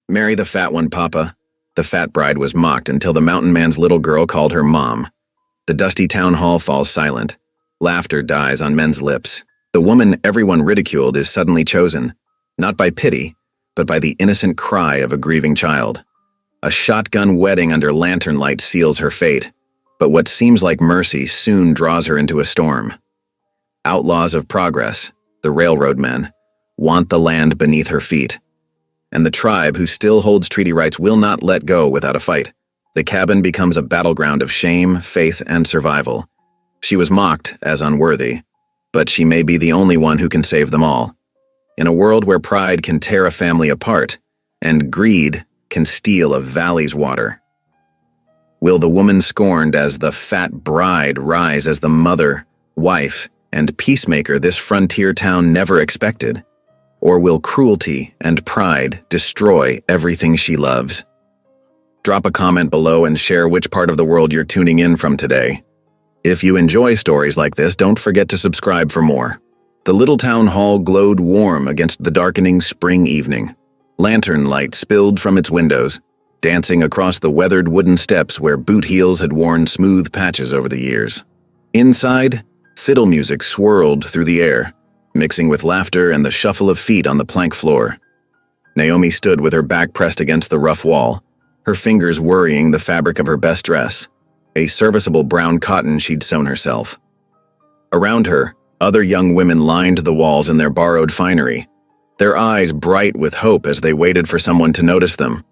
Marry the fat one, Papa. The fat bride was mocked until the mountain man's little girl called her Mom. The dusty town hall falls silent. Laughter dies on men's lips. The woman everyone ridiculed is suddenly chosen, not by pity, but by the innocent cry of a grieving child. A shotgun wedding under lantern light seals her fate, but what seems like mercy soon draws her into a storm. Outlaws of progress, the railroad men, want the land beneath her feet. And the tribe who still holds treaty rights will not let go without a fight. The cabin becomes a battleground of shame, faith, and survival. She was mocked as unworthy, but she may be the only one who can save them all. In a world where pride can tear a family apart, and greed can steal a valley's water. Will the woman scorned as the fat bride rise as the mother, wife, and peacemaker this frontier town never expected? Or will cruelty and pride destroy everything she loves? Drop a comment below and share which part of the world you're tuning in from today. If you enjoy stories like this, don't forget to subscribe for more. The little town hall glowed warm against the darkening spring evening. Lantern light spilled from its windows, dancing across the weathered wooden steps where boot heels had worn smooth patches over the years. Inside, fiddle music swirled through the air, mixing with laughter and the shuffle of feet on the plank floor. Naomi stood with her back pressed against the rough wall, her fingers worrying the fabric of her best dress, a serviceable brown cotton she'd sewn herself. Around her, other young women lined the walls in their borrowed finery, their eyes bright with hope as they waited for someone to notice them.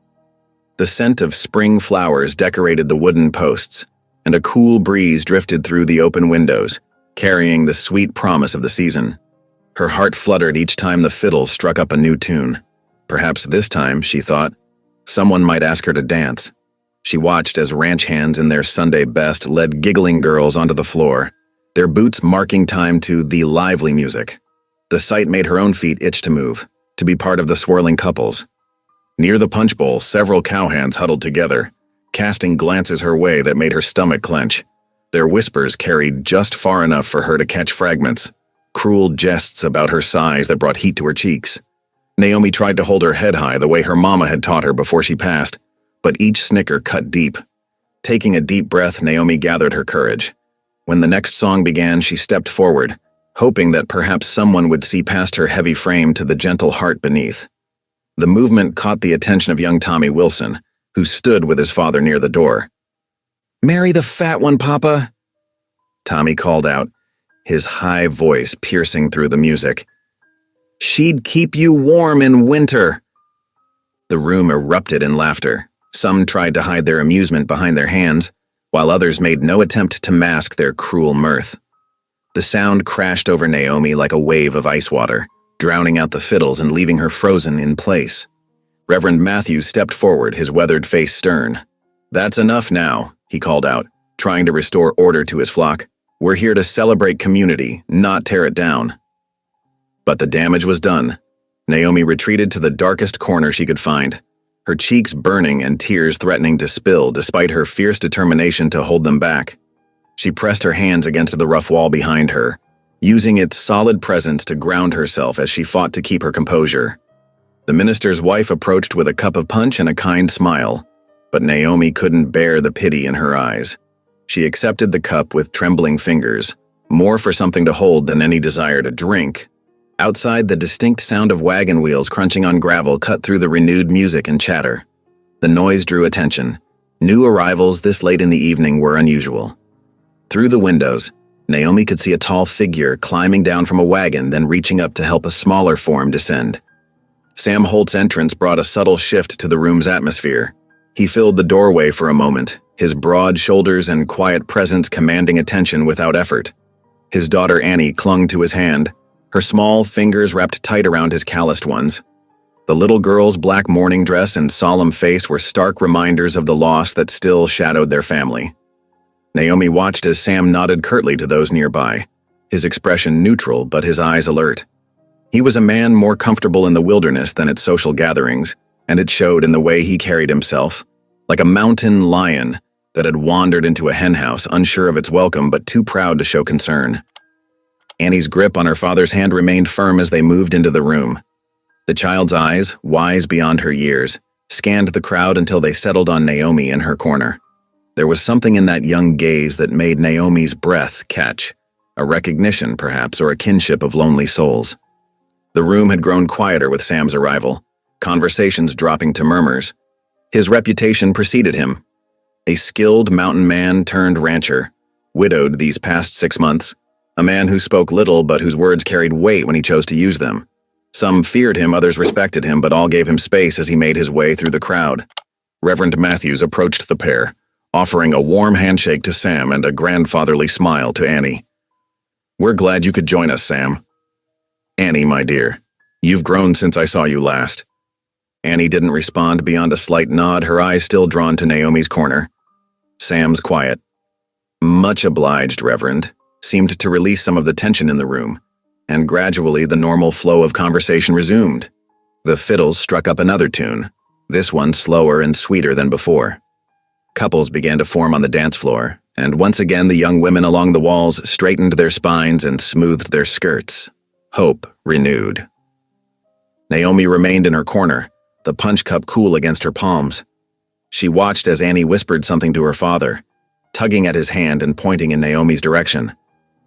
The scent of spring flowers decorated the wooden posts, and a cool breeze drifted through the open windows, carrying the sweet promise of the season. Her heart fluttered each time the fiddle struck up a new tune. Perhaps this time, she thought, someone might ask her to dance. She watched as ranch hands in their Sunday best led giggling girls onto the floor, their boots marking time to the lively music. The sight made her own feet itch to move, to be part of the swirling couples. Near the punch bowl, several cowhands huddled together, casting glances her way that made her stomach clench. Their whispers carried just far enough for her to catch fragments, cruel jests about her size that brought heat to her cheeks. Naomi tried to hold her head high the way her mama had taught her before she passed, but each snicker cut deep. Taking a deep breath, Naomi gathered her courage. When the next song began, she stepped forward, hoping that perhaps someone would see past her heavy frame to the gentle heart beneath. The movement caught the attention of young Tommy Wilson, who stood with his father near the door. "Marry the fat one, Papa," Tommy called out, his high voice piercing through the music. "She'd keep you warm in winter." The room erupted in laughter. Some tried to hide their amusement behind their hands, while others made no attempt to mask their cruel mirth. The sound crashed over Naomi like a wave of ice water, drowning out the fiddles and leaving her frozen in place. Reverend Matthew stepped forward, his weathered face stern. "That's enough now," he called out, trying to restore order to his flock. "We're here to celebrate community, not tear it down." But the damage was done. Naomi retreated to the darkest corner she could find, her cheeks burning and tears threatening to spill despite her fierce determination to hold them back. She pressed her hands against the rough wall behind her, using its solid presence to ground herself as she fought to keep her composure. The minister's wife approached with a cup of punch and a kind smile, but Naomi couldn't bear the pity in her eyes. She accepted the cup with trembling fingers, more for something to hold than any desire to drink. Outside, the distinct sound of wagon wheels crunching on gravel cut through the renewed music and chatter. The noise drew attention. New arrivals this late in the evening were unusual. Through the windows, Naomi could see a tall figure climbing down from a wagon, then reaching up to help a smaller form descend. Sam Holt's entrance brought a subtle shift to the room's atmosphere. He filled the doorway for a moment, his broad shoulders and quiet presence commanding attention without effort. His daughter Annie clung to his hand, her small fingers wrapped tight around his calloused ones. The little girl's black mourning dress and solemn face were stark reminders of the loss that still shadowed their family. Naomi watched as Sam nodded curtly to those nearby, his expression neutral but his eyes alert. He was a man more comfortable in the wilderness than at social gatherings, and it showed in the way he carried himself, like a mountain lion that had wandered into a henhouse, unsure of its welcome but too proud to show concern. Annie's grip on her father's hand remained firm as they moved into the room. The child's eyes, wise beyond her years, scanned the crowd until they settled on Naomi in her corner. There was something in that young gaze that made Naomi's breath catch, a recognition, perhaps, or a kinship of lonely souls. The room had grown quieter with Sam's arrival, conversations dropping to murmurs. His reputation preceded him. A skilled mountain man turned rancher, widowed these past 6 months, a man who spoke little but whose words carried weight when he chose to use them. Some feared him, others respected him, but all gave him space as he made his way through the crowd. Reverend Matthews approached the pair, offering a warm handshake to Sam and a grandfatherly smile to Annie. "We're glad you could join us, Sam. Annie, my dear, you've grown since I saw you last." Annie didn't respond beyond a slight nod, her eyes still drawn to Naomi's corner. Sam's quiet. "Much obliged, Reverend," seemed to release some of the tension in the room, and gradually the normal flow of conversation resumed. The fiddles struck up another tune, this one slower and sweeter than before. Couples began to form on the dance floor, and once again the young women along the walls straightened their spines and smoothed their skirts. Hope renewed. Naomi remained in her corner, the punch cup cool against her palms. She watched as Annie whispered something to her father, tugging at his hand and pointing in Naomi's direction.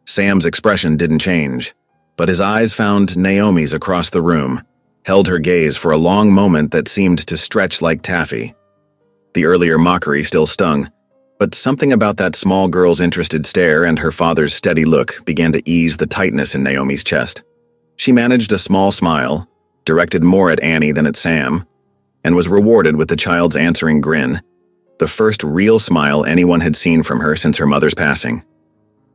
Sam's expression didn't change, but his eyes found Naomi's across the room, held her gaze for a long moment that seemed to stretch like taffy. The earlier mockery still stung, but something about that small girl's interested stare and her father's steady look began to ease the tightness in Naomi's chest. She managed a small smile, directed more at Annie than at Sam, and was rewarded with the child's answering grin, the first real smile anyone had seen from her since her mother's passing.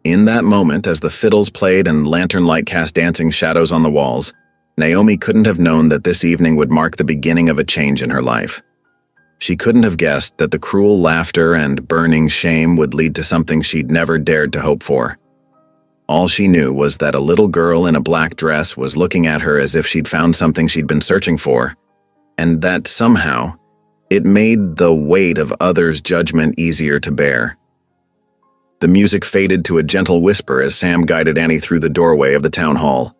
In that moment, as the fiddles played and lantern light cast dancing shadows on the walls, Naomi couldn't have known that this evening would mark the beginning of a change in her life. She couldn't have guessed that the cruel laughter and burning shame would lead to something she'd never dared to hope for. All she knew was that a little girl in a black dress was looking at her as if she'd found something she'd been searching for, and that somehow, it made the weight of others' judgment easier to bear. The music faded to a gentle whisper as Sam guided Annie through the doorway of the town hall.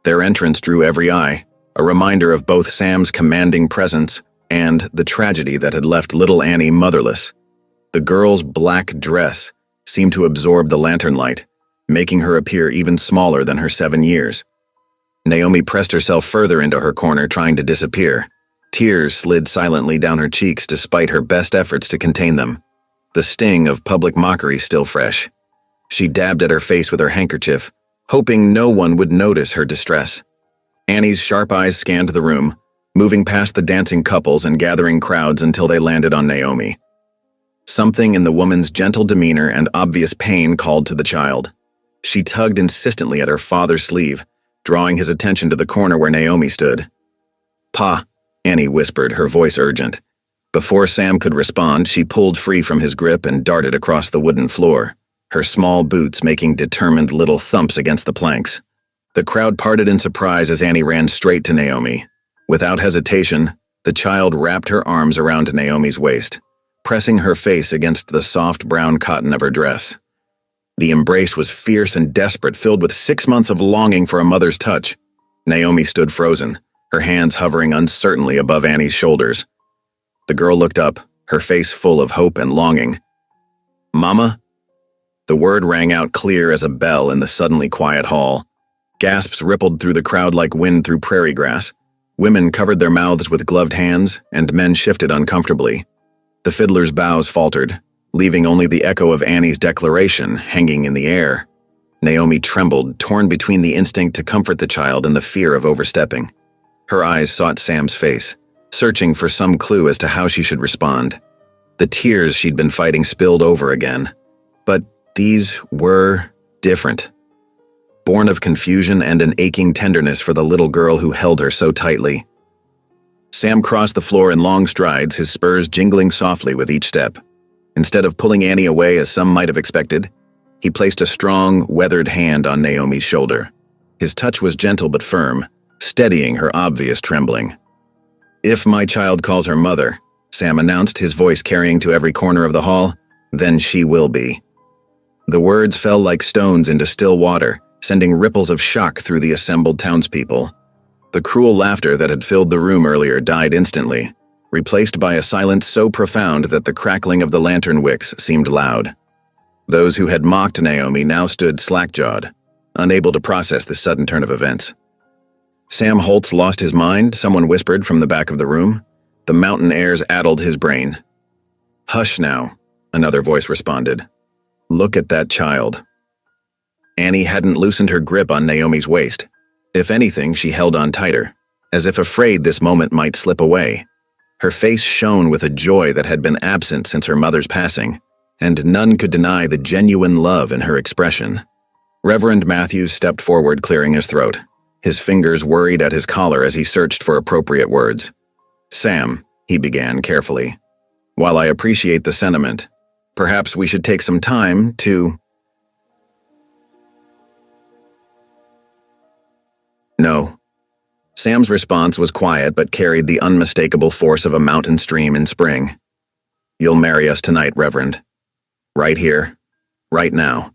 Their entrance drew every eye, a reminder of both Sam's commanding presence and the tragedy that had left little Annie motherless. The girl's black dress seemed to absorb the lantern light, making her appear even smaller than her 7 years. Naomi pressed herself further into her corner, trying to disappear. Tears slid silently down her cheeks despite her best efforts to contain them. The sting of public mockery still fresh. She dabbed at her face with her handkerchief, hoping no one would notice her distress. Annie's sharp eyes scanned the room, moving past the dancing couples and gathering crowds until they landed on Naomi. Something in the woman's gentle demeanor and obvious pain called to the child. She tugged insistently at her father's sleeve, drawing his attention to the corner where Naomi stood. "Pa," Annie whispered, her voice urgent. Before Sam could respond, she pulled free from his grip and darted across the wooden floor, her small boots making determined little thumps against the planks. The crowd parted in surprise as Annie ran straight to Naomi. Without hesitation, the child wrapped her arms around Naomi's waist, pressing her face against the soft brown cotton of her dress. The embrace was fierce and desperate, filled with 6 months of longing for a mother's touch. Naomi stood frozen, her hands hovering uncertainly above Annie's shoulders. The girl looked up, her face full of hope and longing. "Mama?" The word rang out clear as a bell in the suddenly quiet hall. Gasps rippled through the crowd like wind through prairie grass. Women covered their mouths with gloved hands, and men shifted uncomfortably. The fiddler's bows faltered, leaving only the echo of Annie's declaration hanging in the air. Naomi trembled, torn between the instinct to comfort the child and the fear of overstepping. Her eyes sought Sam's face, searching for some clue as to how she should respond. The tears she'd been fighting spilled over again. But these were different. Born of confusion and an aching tenderness for the little girl who held her so tightly. Sam crossed the floor in long strides, his spurs jingling softly with each step. Instead of pulling Annie away as some might have expected, he placed a strong, weathered hand on Naomi's shoulder. His touch was gentle but firm, steadying her obvious trembling. "If my child calls her mother," Sam announced, his voice carrying to every corner of the hall, "then she will be." The words fell like stones into still water, sending ripples of shock through the assembled townspeople. The cruel laughter that had filled the room earlier died instantly, replaced by a silence so profound that the crackling of the lantern wicks seemed loud. Those who had mocked Naomi now stood slack-jawed, unable to process this sudden turn of events. "Sam Holtz lost his mind," someone whispered from the back of the room. The mountain airs addled his brain. "Hush now," another voice responded. "Look at that child." Annie hadn't loosened her grip on Naomi's waist. If anything, she held on tighter, as if afraid this moment might slip away. Her face shone with a joy that had been absent since her mother's passing, and none could deny the genuine love in her expression. Reverend Matthews stepped forward, clearing his throat. His fingers worried at his collar as he searched for appropriate words. "Sam," he began carefully, "while I appreciate the sentiment, perhaps we should take some time to—" "No." Sam's response was quiet but carried the unmistakable force of a mountain stream in spring. "You'll marry us tonight, Reverend. Right here. Right now."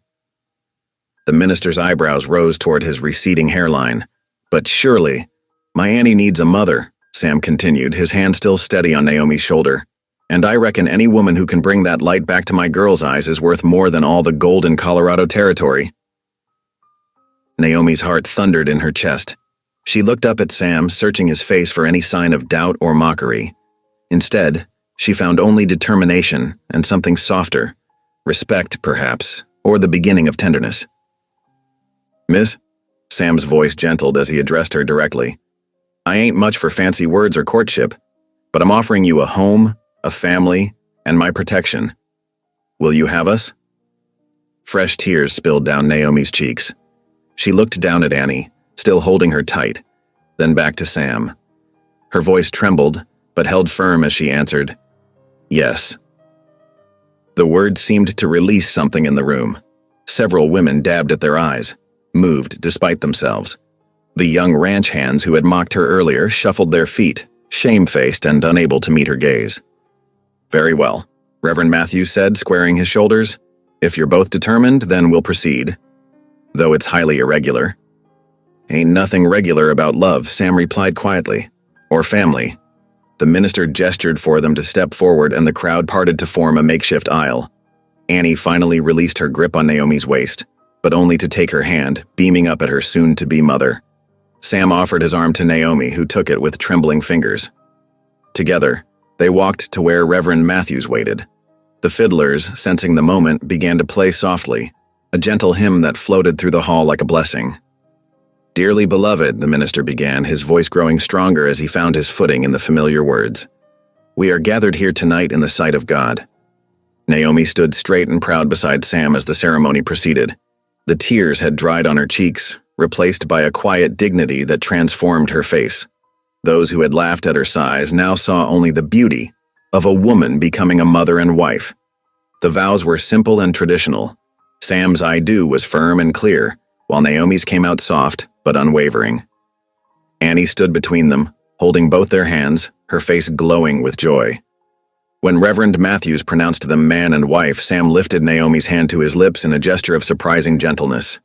The minister's eyebrows rose toward his receding hairline. "But surely, my Annie needs a mother," Sam continued, his hand still steady on Naomi's shoulder. "And I reckon any woman who can bring that light back to my girl's eyes is worth more than all the gold in Colorado territory." Naomi's heart thundered in her chest. She looked up at Sam, searching his face for any sign of doubt or mockery. Instead, she found only determination and something softer, respect, perhaps, or the beginning of tenderness. "Miss?" Sam's voice gentled as he addressed her directly. "I ain't much for fancy words or courtship, but I'm offering you a home, a family, and my protection. Will you have us?" Fresh tears spilled down Naomi's cheeks. She looked down at Annie, still holding her tight, then back to Sam. Her voice trembled, but held firm as she answered, "Yes." The words seemed to release something in the room. Several women dabbed at their eyes, moved despite themselves. The young ranch hands who had mocked her earlier shuffled their feet, shamefaced and unable to meet her gaze. "Very well," Reverend Matthews said, squaring his shoulders. "If you're both determined, then we'll proceed. Though it's highly irregular." "Ain't nothing regular about love," Sam replied quietly. "Or family." The minister gestured for them to step forward and the crowd parted to form a makeshift aisle. Annie finally released her grip on Naomi's waist, but only to take her hand, beaming up at her soon-to-be mother. Sam offered his arm to Naomi, who took it with trembling fingers. Together, they walked to where Reverend Matthews waited. The fiddlers, sensing the moment, began to play softly, a gentle hymn that floated through the hall like a blessing. "Dearly beloved," the minister began, his voice growing stronger as he found his footing in the familiar words. "We are gathered here tonight in the sight of God." Naomi stood straight and proud beside Sam as the ceremony proceeded. The tears had dried on her cheeks, replaced by a quiet dignity that transformed her face. Those who had laughed at her sighs now saw only the beauty of a woman becoming a mother and wife. The vows were simple and traditional. Sam's "I do" was firm and clear, while Naomi's came out soft but unwavering. Annie stood between them, holding both their hands, her face glowing with joy. When Reverend Matthews pronounced them man and wife, Sam lifted Naomi's hand to his lips in a gesture of surprising gentleness.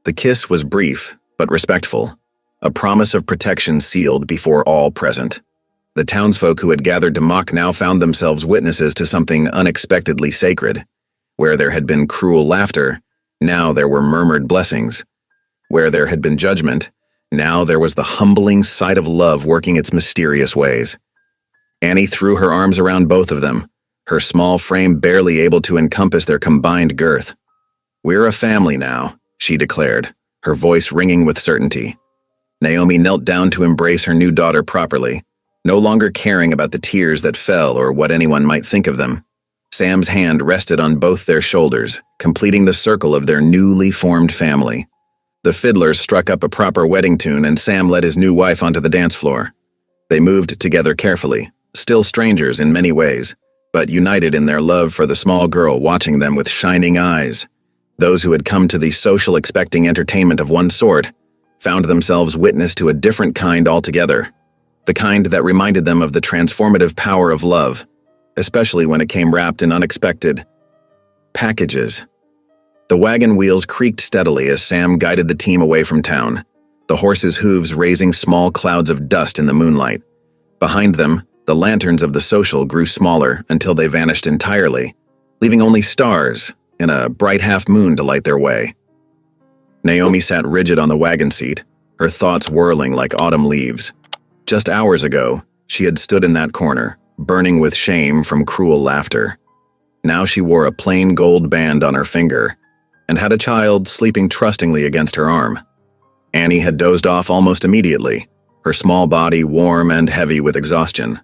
The kiss was brief but respectful, a promise of protection sealed before all present. The townsfolk who had gathered to mock now found themselves witnesses to something unexpectedly sacred. Where there had been cruel laughter, now there were murmured blessings. Where there had been judgment, now there was the humbling sight of love working its mysterious ways. Annie threw her arms around both of them, her small frame barely able to encompass their combined girth. "We're a family now," she declared, her voice ringing with certainty. Naomi knelt down to embrace her new daughter properly, no longer caring about the tears that fell or what anyone might think of them. Sam's hand rested on both their shoulders, completing the circle of their newly formed family. The fiddlers struck up a proper wedding tune and Sam led his new wife onto the dance floor. They moved together carefully, still strangers in many ways, but united in their love for the small girl watching them with shining eyes. Those who had come to the social expecting entertainment of one sort found themselves witness to a different kind altogether, the kind that reminded them of the transformative power of love, especially when it came wrapped in unexpected packages. The wagon wheels creaked steadily as Sam guided the team away from town, the horses' hooves raising small clouds of dust in the moonlight. Behind them, The lanterns of the social grew smaller until they vanished entirely, leaving only stars and a bright half-moon to light their way. Naomi sat rigid on the wagon seat, her thoughts whirling like autumn leaves. Just hours ago, she had stood in that corner, burning with shame from cruel laughter. Now she wore a plain gold band on her finger and had a child sleeping trustingly against her arm. Annie had dozed off almost immediately, her small body warm and heavy with exhaustion.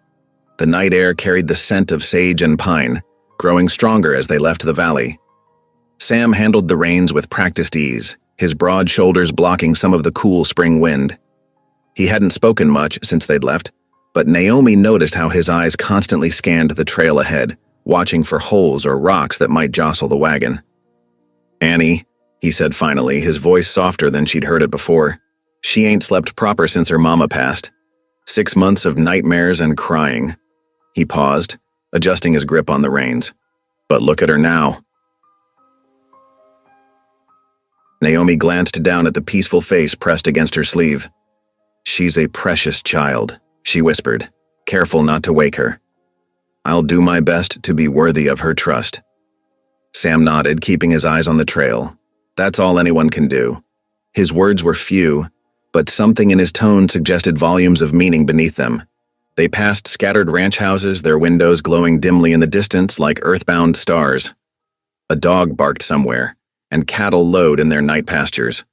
The night air carried the scent of sage and pine, growing stronger as they left the valley. Sam handled the reins with practiced ease, his broad shoulders blocking some of the cool spring wind. He hadn't spoken much since they'd left, but Naomi noticed how his eyes constantly scanned the trail ahead, watching for holes or rocks that might jostle the wagon. "Annie," he said finally, his voice softer than she'd heard it before. "She ain't slept proper since her mama passed. 6 months of nightmares and crying." He paused, adjusting his grip on the reins. "But look at her now." Naomi glanced down at the peaceful face pressed against her sleeve. "She's a precious child," she whispered, careful not to wake her. "I'll do my best to be worthy of her trust." Sam nodded, keeping his eyes on the trail. That's all anyone can do. His words were few, but something in his tone suggested volumes of meaning beneath them. They passed scattered ranch houses, their windows glowing dimly in the distance like earthbound stars. A dog barked somewhere, and cattle lowed in their night pastures.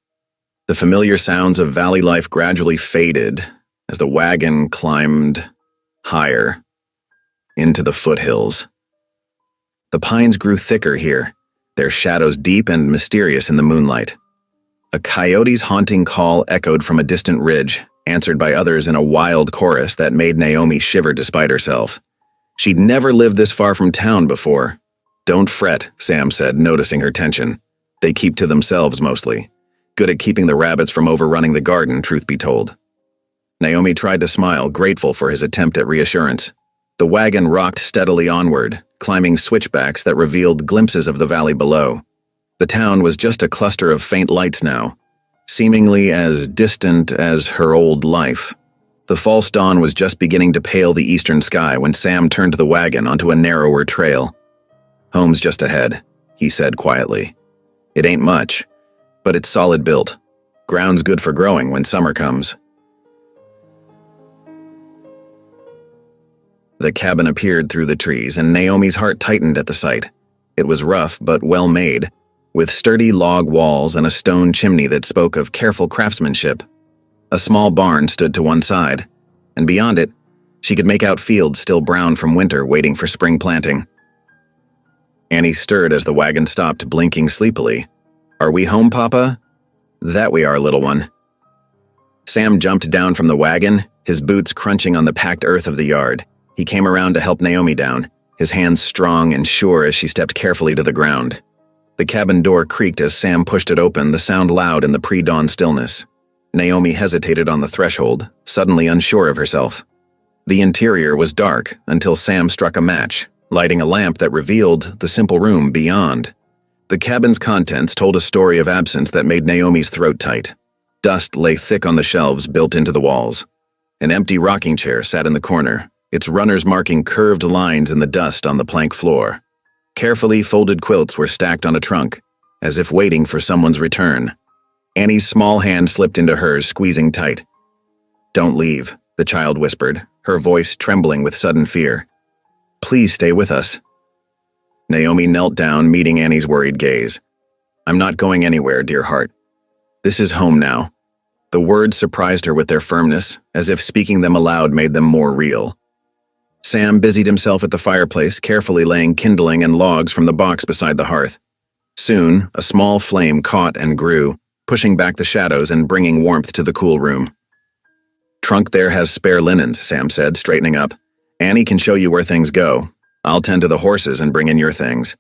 The familiar sounds of valley life gradually faded as the wagon climbed higher into the foothills. The pines grew thicker here, their shadows deep and mysterious in the moonlight. A coyote's haunting call echoed from a distant ridge, answered by others in a wild chorus that made Naomi shiver despite herself. She'd never lived this far from town before. "Don't fret," Sam said, noticing her tension. "They keep to themselves mostly. Good at keeping the rabbits from overrunning the garden, truth be told." Naomi tried to smile, grateful for his attempt at reassurance. The wagon rocked steadily onward, climbing switchbacks that revealed glimpses of the valley below. The town was just a cluster of faint lights now, seemingly as distant as her old life. The false dawn was just beginning to pale the eastern sky when Sam turned the wagon onto a narrower trail. "Home's just ahead," he said quietly. "It ain't much, but it's solid built. Ground's good for growing when summer comes." The cabin appeared through the trees, and Naomi's heart tightened at the sight. It was rough but well made, with sturdy log walls and a stone chimney that spoke of careful craftsmanship. A small barn stood to one side, and beyond it, she could make out fields still brown from winter waiting for spring planting. Annie stirred as the wagon stopped, blinking sleepily. "Are we home, Papa?" "That we are, little one." Sam jumped down from the wagon, his boots crunching on the packed earth of the yard. He came around to help Naomi down, his hands strong and sure as she stepped carefully to the ground. The cabin door creaked as Sam pushed it open, the sound loud in the pre-dawn stillness. Naomi hesitated on the threshold, suddenly unsure of herself. The interior was dark until Sam struck a match, lighting a lamp that revealed the simple room beyond. The cabin's contents told a story of absence that made Naomi's throat tight. Dust lay thick on the shelves built into the walls. An empty rocking chair sat in the corner, its runners marking curved lines in the dust on the plank floor. Carefully folded quilts were stacked on a trunk, as if waiting for someone's return. Annie's small hand slipped into hers, squeezing tight. "Don't leave," the child whispered, her voice trembling with sudden fear. "Please stay with us." Naomi knelt down, meeting Annie's worried gaze. "I'm not going anywhere, dear heart. This is home now." The words surprised her with their firmness, as if speaking them aloud made them more real. Sam busied himself at the fireplace, carefully laying kindling and logs from the box beside the hearth. Soon, a small flame caught and grew, pushing back the shadows and bringing warmth to the cool room. "Trunk there has spare linens," Sam said, straightening up. "Annie can show you where things go. I'll tend to the horses and bring in your things."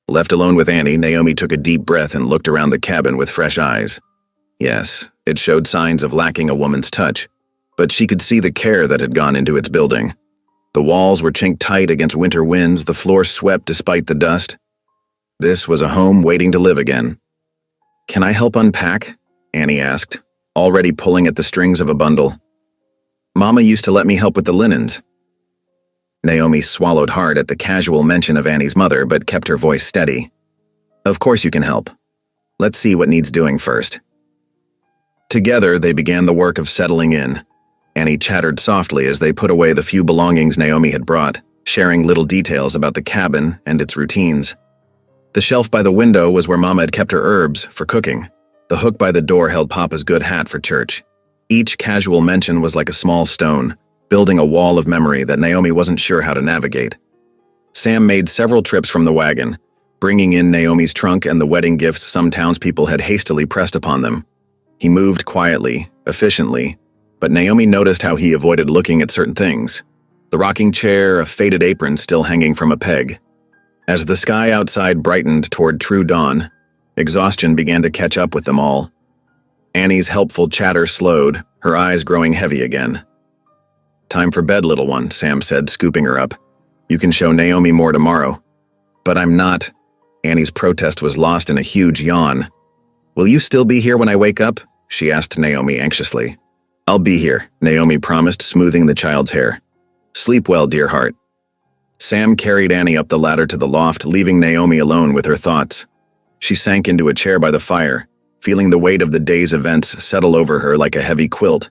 Left alone with Annie, Naomi took a deep breath and looked around the cabin with fresh eyes. Yes, it showed signs of lacking a woman's touch, but she could see the care that had gone into its building. The walls were chinked tight against winter winds, the floor swept despite the dust. This was a home waiting to live again. "Can I help unpack?" Annie asked, already pulling at the strings of a bundle. "Mama used to let me help with the linens." Naomi swallowed hard at the casual mention of Annie's mother, but kept her voice steady. Of course you can help. Let's see what needs doing first. Together, they began the work of settling in. Annie chattered softly as they put away the few belongings Naomi had brought, sharing little details about the cabin and its routines. The shelf by the window was where Mama had kept her herbs for cooking. The hook by the door held Papa's good hat for church. Each casual mention was like a small stone, building a wall of memory that Naomi wasn't sure how to navigate. Sam made several trips from the wagon, bringing in Naomi's trunk and the wedding gifts some townspeople had hastily pressed upon them. He moved quietly, efficiently, but Naomi noticed how he avoided looking at certain things. The rocking chair, a faded apron still hanging from a peg. As the sky outside brightened toward true dawn, exhaustion began to catch up with them all. Annie's helpful chatter slowed, her eyes growing heavy again. Time for bed, little one, Sam said, scooping her up. You can show Naomi more tomorrow. But I'm not. Annie's protest was lost in a huge yawn. Will you still be here when I wake up? She asked Naomi anxiously. I'll be here, Naomi promised, smoothing the child's hair. Sleep well, dear heart. Sam carried Annie up the ladder to the loft, leaving Naomi alone with her thoughts. She sank into a chair by the fire, feeling the weight of the day's events settle over her like a heavy quilt.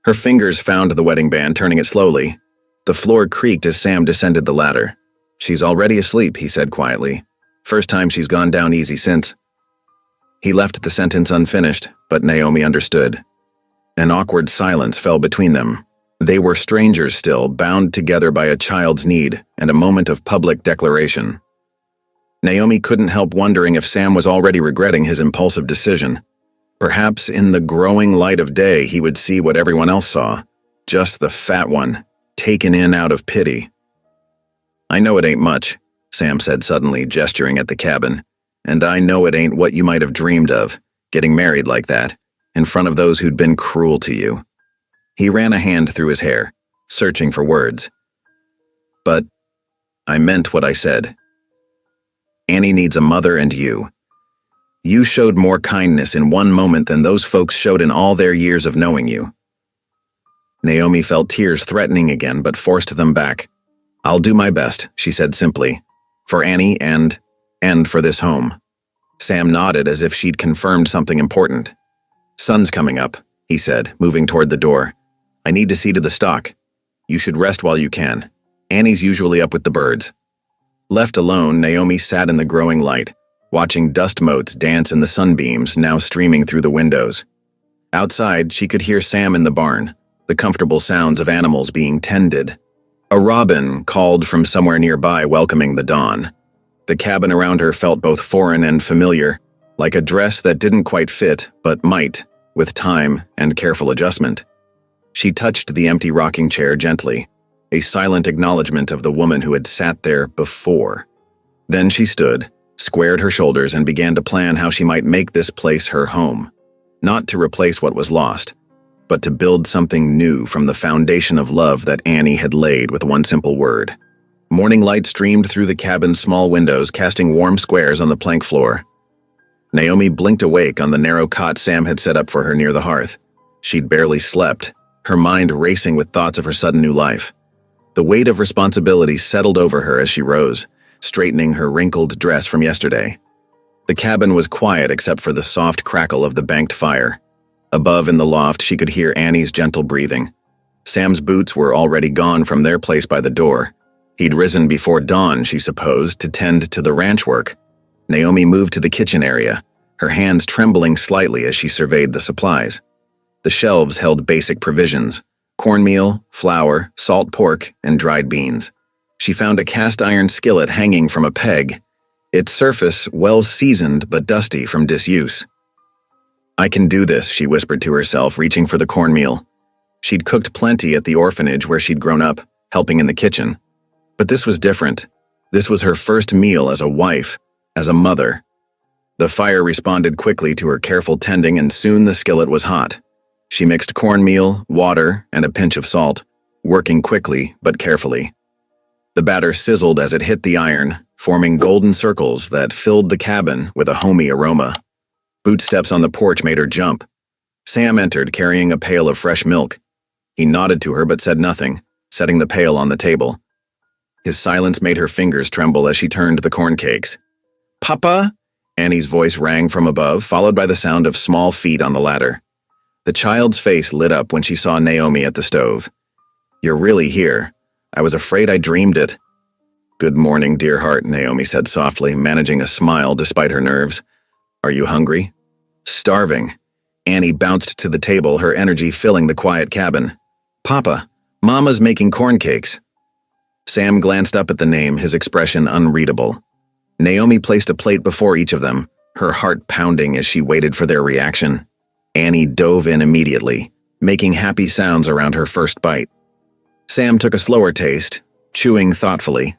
Her fingers found the wedding band, turning it slowly. The floor creaked as Sam descended the ladder. She's already asleep, he said quietly. First time she's gone down easy since. He left the sentence unfinished, but Naomi understood. An awkward silence fell between them. They were strangers still, bound together by a child's need and a moment of public declaration. Naomi couldn't help wondering if Sam was already regretting his impulsive decision. Perhaps in the growing light of day he would see what everyone else saw, just the fat one, taken in out of pity. I know it ain't much, Sam said suddenly, gesturing at the cabin, and I know it ain't what you might have dreamed of, getting married like that, in front of those who'd been cruel to you. He ran a hand through his hair, searching for words. But I meant what I said. Annie needs a mother and you. You showed more kindness in one moment than those folks showed in all their years of knowing you. Naomi felt tears threatening again, but forced them back. I'll do my best, she said simply, for Annie and for this home. Sam nodded as if she'd confirmed something important. Sun's coming up, he said, moving toward the door. I need to see to the stock. You should rest while you can. Annie's usually up with the birds. Left alone, Naomi sat in the growing light, watching dust motes dance in the sunbeams now streaming through the windows. Outside, she could hear Sam in the barn, the comfortable sounds of animals being tended. A robin called from somewhere nearby, welcoming the dawn. The cabin around her felt both foreign and familiar, like a dress that didn't quite fit, but might, with time and careful adjustment. She touched the empty rocking chair gently, a silent acknowledgement of the woman who had sat there before. Then she stood, squared her shoulders, and began to plan how she might make this place her home. Not to replace what was lost, but to build something new from the foundation of love that Annie had laid with one simple word. Morning light streamed through the cabin's small windows, casting warm squares on the plank floor. Naomi blinked awake on the narrow cot Sam had set up for her near the hearth. She'd barely slept, her mind racing with thoughts of her sudden new life. The weight of responsibility settled over her as she rose, straightening her wrinkled dress from yesterday. The cabin was quiet except for the soft crackle of the banked fire. Above in the loft, she could hear Annie's gentle breathing. Sam's boots were already gone from their place by the door. He'd risen before dawn, she supposed, to tend to the ranch work. Naomi moved to the kitchen area, her hands trembling slightly as she surveyed the supplies. The shelves held basic provisions: cornmeal, flour, salt pork, and dried beans. She found a cast-iron skillet hanging from a peg, its surface well-seasoned but dusty from disuse. I can do this, she whispered to herself, reaching for the cornmeal. She'd cooked plenty at the orphanage where she'd grown up, helping in the kitchen. But this was different. This was her first meal as a wife, as a mother. The fire responded quickly to her careful tending, and soon the skillet was hot. She mixed cornmeal, water, and a pinch of salt, working quickly but carefully. The batter sizzled as it hit the iron, forming golden circles that filled the cabin with a homey aroma. Footsteps on the porch made her jump. Sam entered, carrying a pail of fresh milk. He nodded to her but said nothing, setting the pail on the table. His silence made her fingers tremble as she turned the corn cakes. "Papa?" Annie's voice rang from above, followed by the sound of small feet on the ladder. The child's face lit up when she saw Naomi at the stove. "You're really here. I was afraid I dreamed it." "Good morning, dear heart," Naomi said softly, managing a smile despite her nerves. "Are you hungry?" "Starving." Annie bounced to the table, her energy filling the quiet cabin. "Papa, Mama's making corn cakes." Sam glanced up at the name, his expression unreadable. Naomi placed a plate before each of them, her heart pounding as she waited for their reaction. Annie dove in immediately, making happy sounds around her first bite. Sam took a slower taste, chewing thoughtfully.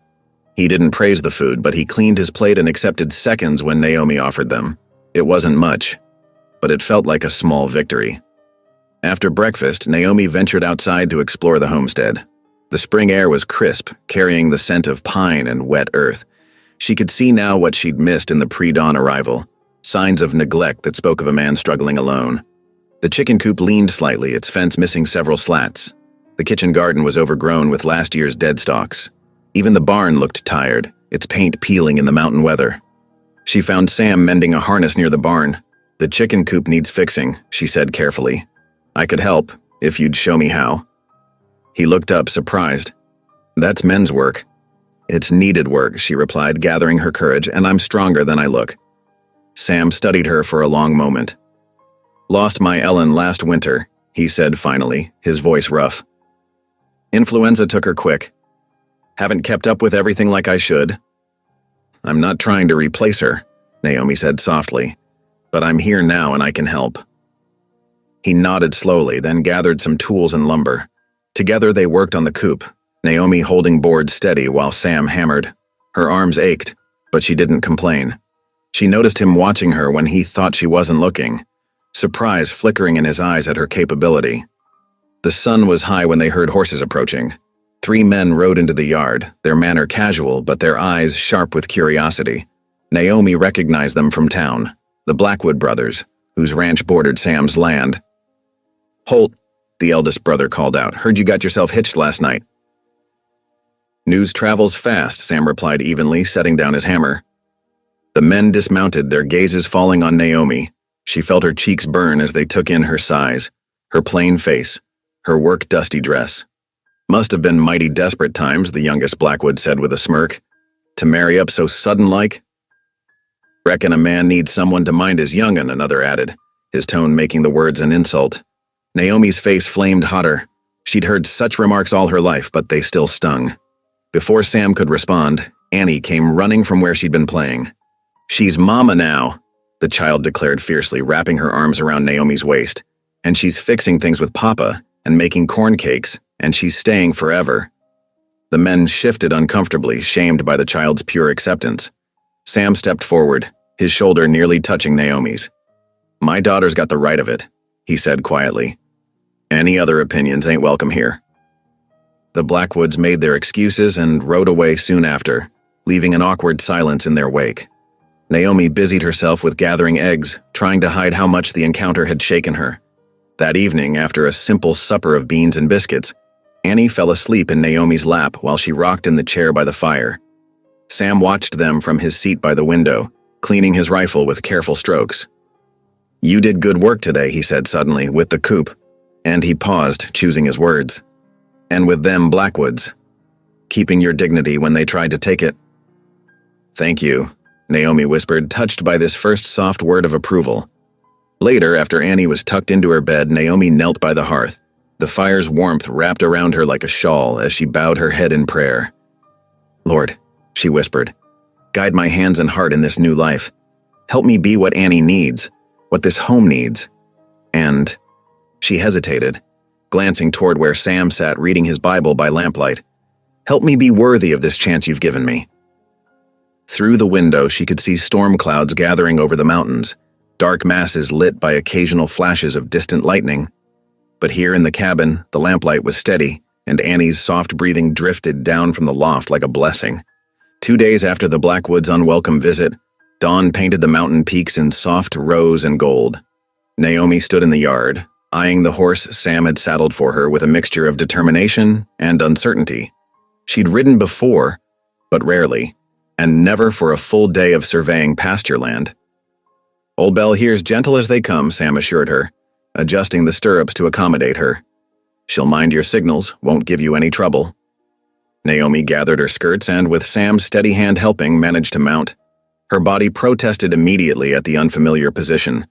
He didn't praise the food, but he cleaned his plate and accepted seconds when Naomi offered them. It wasn't much, but it felt like a small victory. After breakfast, Naomi ventured outside to explore the homestead. The spring air was crisp, carrying the scent of pine and wet earth. She could see now what she'd missed in the pre-dawn arrival, signs of neglect that spoke of a man struggling alone. The chicken coop leaned slightly, its fence missing several slats. The kitchen garden was overgrown with last year's dead stalks. Even the barn looked tired, its paint peeling in the mountain weather. She found Sam mending a harness near the barn. "The chicken coop needs fixing," she said carefully. "I could help, if you'd show me how." He looked up, surprised. "That's men's work." "It's needed work," she replied, gathering her courage, "and I'm stronger than I look." Sam studied her for a long moment. "Lost my Ellen last winter," he said finally, his voice rough. "Influenza took her quick. Haven't kept up with everything like I should." "I'm not trying to replace her," Naomi said softly, "but I'm here now and I can help." He nodded slowly, then gathered some tools and lumber. Together they worked on the coop, Naomi holding boards steady while Sam hammered. Her arms ached, but she didn't complain. She noticed him watching her when he thought she wasn't looking, surprise flickering in his eyes at her capability. The sun was high when they heard horses approaching. 3 men rode into the yard, their manner casual but their eyes sharp with curiosity. Naomi recognized them from town, the Blackwood brothers, whose ranch bordered Sam's land. "Holt," the eldest brother called out, "heard you got yourself hitched last night." "News travels fast," Sam replied evenly, setting down his hammer. The men dismounted, their gazes falling on Naomi. She felt her cheeks burn as they took in her size, her plain face, her work-dusty dress. "Must have been mighty desperate times," the youngest Blackwood said with a smirk. "To marry up so sudden-like?" "Reckon a man needs someone to mind his young'un," another added, his tone making the words an insult. Naomi's face flamed hotter. She'd heard such remarks all her life, but they still stung. Before Sam could respond, Annie came running from where she'd been playing. "She's Mama now," the child declared fiercely, wrapping her arms around Naomi's waist. "And she's fixing things with Papa, and making corn cakes, and she's staying forever." The men shifted uncomfortably, shamed by the child's pure acceptance. Sam stepped forward, his shoulder nearly touching Naomi's. "My daughter's got the right of it," he said quietly. "Any other opinions ain't welcome here." The Blackwoods made their excuses and rode away soon after, leaving an awkward silence in their wake. Naomi busied herself with gathering eggs, trying to hide how much the encounter had shaken her. That evening, after a simple supper of beans and biscuits, Annie fell asleep in Naomi's lap while she rocked in the chair by the fire. Sam watched them from his seat by the window, cleaning his rifle with careful strokes. "You did good work today," he said suddenly, "with the coop." And he paused, choosing his words. "And with them Blackwoods. Keeping your dignity when they tried to take it." "Thank you," Naomi whispered, touched by this first soft word of approval. Later, after Annie was tucked into her bed, Naomi knelt by the hearth, the fire's warmth wrapped around her like a shawl as she bowed her head in prayer. "Lord," she whispered, "guide my hands and heart in this new life. Help me be what Annie needs, what this home needs. And..." She hesitated, glancing toward where Sam sat reading his Bible by lamplight. "Help me be worthy of this chance you've given me." Through the window, she could see storm clouds gathering over the mountains, dark masses lit by occasional flashes of distant lightning. But here in the cabin, the lamplight was steady, and Annie's soft breathing drifted down from the loft like a blessing. 2 days after the Blackwoods' unwelcome visit, dawn painted the mountain peaks in soft rose and gold. Naomi stood in the yard, eyeing the horse Sam had saddled for her with a mixture of determination and uncertainty. She'd ridden before, but rarely, and never for a full day of surveying pasture land. "Old Belle here's gentle as they come," Sam assured her, adjusting the stirrups to accommodate her. "She'll mind your signals, won't give you any trouble." Naomi gathered her skirts and, with Sam's steady hand helping, managed to mount. Her body protested immediately at the unfamiliar position.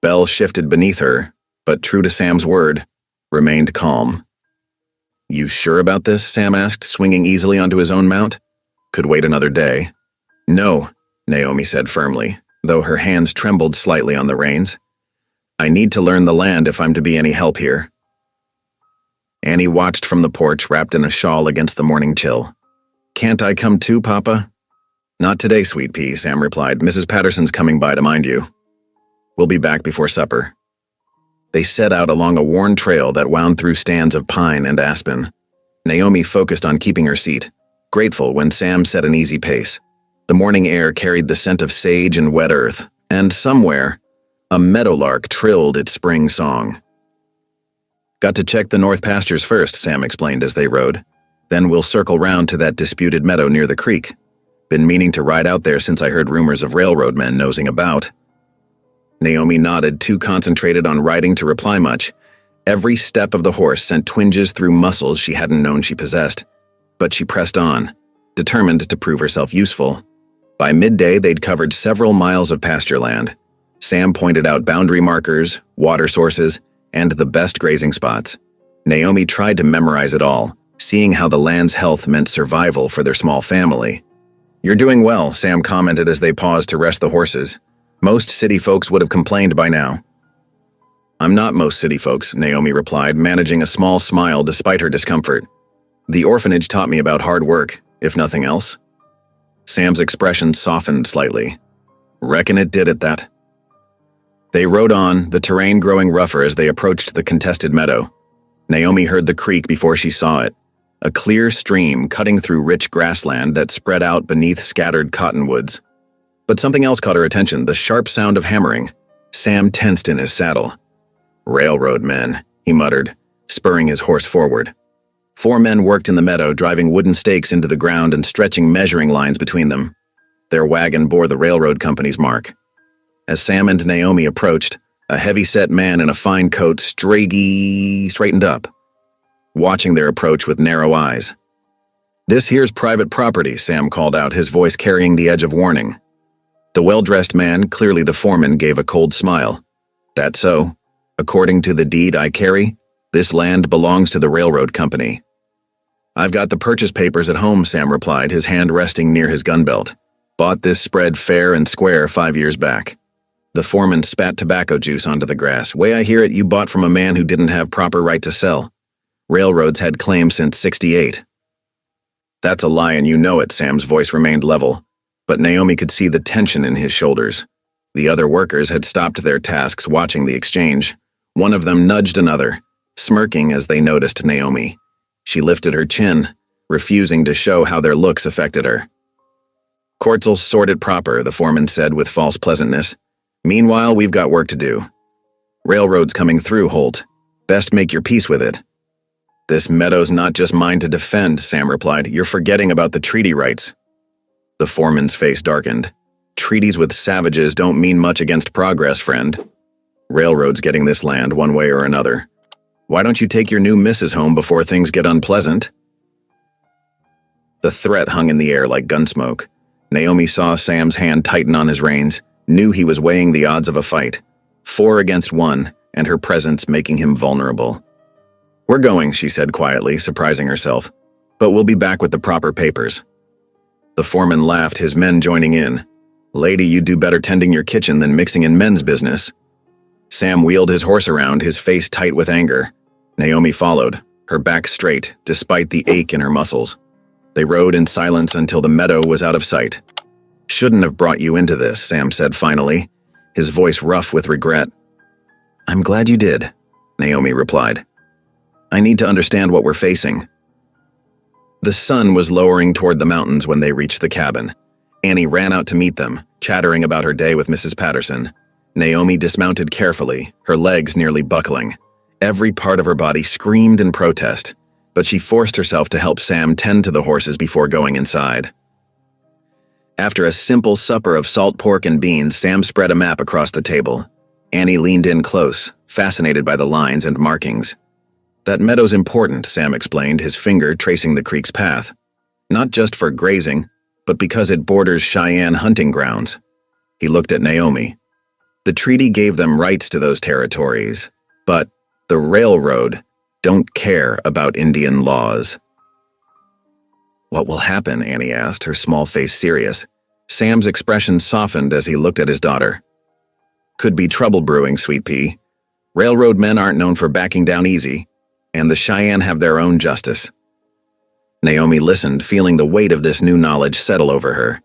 Belle shifted beneath her, but true to Sam's word, remained calm. "You sure about this?" Sam asked, swinging easily onto his own mount. "Could wait another day." "No," Naomi said firmly, though her hands trembled slightly on the reins. "I need to learn the land if I'm to be any help here." Annie watched from the porch, wrapped in a shawl against the morning chill. "Can't I come too, Papa?" "Not today, sweet pea," Sam replied. "Mrs. Patterson's coming by to mind you. We'll be back before supper." They set out along a worn trail that wound through stands of pine and aspen. Naomi focused on keeping her seat, grateful when Sam set an easy pace. The morning air carried the scent of sage and wet earth, and somewhere, a meadowlark trilled its spring song. "Got to check the north pastures first," Sam explained as they rode. "Then we'll circle round to that disputed meadow near the creek. Been meaning to ride out there since I heard rumors of railroad men nosing about." Naomi nodded, too concentrated on riding to reply much. Every step of the horse sent twinges through muscles she hadn't known she possessed. But she pressed on, determined to prove herself useful. By midday, they'd covered several miles of pasture land. Sam pointed out boundary markers, water sources, and the best grazing spots. Naomi tried to memorize it all, seeing how the land's health meant survival for their small family. "You're doing well," Sam commented as they paused to rest the horses. "Most city folks would have complained by now." "I'm not most city folks," Naomi replied, managing a small smile despite her discomfort. "The orphanage taught me about hard work, if nothing else." Sam's expression softened slightly. "Reckon it did at that." They rode on, the terrain growing rougher as they approached the contested meadow. Naomi heard the creek before she saw it, a clear stream cutting through rich grassland that spread out beneath scattered cottonwoods. But something else caught her attention, the sharp sound of hammering. Sam tensed in his saddle. "Railroad men," he muttered, spurring his horse forward. 4 men worked in the meadow, driving wooden stakes into the ground and stretching measuring lines between them. Their wagon bore the railroad company's mark. As Sam and Naomi approached, a heavy-set man in a fine coat straightened up, watching their approach with narrow eyes. "This here's private property," Sam called out, his voice carrying the edge of warning. The well-dressed man, clearly the foreman, gave a cold smile. "That's so. According to the deed I carry, this land belongs to the railroad company." "I've got the purchase papers at home," Sam replied, his hand resting near his gun belt. "Bought this spread fair and square 5 years back." The foreman spat tobacco juice onto the grass. "Way I hear it, you bought from a man who didn't have proper right to sell. Railroads had claims since '68. "That's a lie and you know it," Sam's voice remained level. But Naomi could see the tension in his shoulders. The other workers had stopped their tasks watching the exchange. One of them nudged another, smirking as they noticed Naomi. She lifted her chin, refusing to show how their looks affected her. "Courts'll sort it proper," the foreman said with false pleasantness. "Meanwhile, we've got work to do. Railroad's coming through, Holt. Best make your peace with it." "This meadow's not just mine to defend," Sam replied. "You're forgetting about the treaty rights." The foreman's face darkened. "Treaties with savages don't mean much against progress, friend. Railroad's getting this land one way or another. Why don't you take your new missus home before things get unpleasant?" The threat hung in the air like gunsmoke. Naomi saw Sam's hand tighten on his reins, knew he was weighing the odds of a fight. 4 against 1, and her presence making him vulnerable. "We're going," she said quietly, surprising herself. "But we'll be back with the proper papers." The foreman laughed, his men joining in. "Lady, you do better tending your kitchen than mixing in men's business." Sam wheeled his horse around, his face tight with anger. Naomi followed, her back straight, despite the ache in her muscles. They rode in silence until the meadow was out of sight. "Shouldn't have brought you into this," Sam said finally, his voice rough with regret. "I'm glad you did," Naomi replied. "I need to understand what we're facing." The sun was lowering toward the mountains when they reached the cabin. Annie ran out to meet them, chattering about her day with Mrs. Patterson. Naomi dismounted carefully, her legs nearly buckling. Every part of her body screamed in protest, but she forced herself to help Sam tend to the horses before going inside. After a simple supper of salt pork and beans, Sam spread a map across the table. Annie leaned in close, fascinated by the lines and markings. "That meadow's important," Sam explained, his finger tracing the creek's path. "Not just for grazing, but because it borders Cheyenne hunting grounds." He looked at Naomi. "The treaty gave them rights to those territories, but the railroad don't care about Indian laws." "What will happen?" Annie asked, her small face serious. Sam's expression softened as he looked at his daughter. "Could be trouble brewing, Sweet Pea. Railroad men aren't known for backing down easy, and the Cheyenne have their own justice." Naomi listened, feeling the weight of this new knowledge settle over her.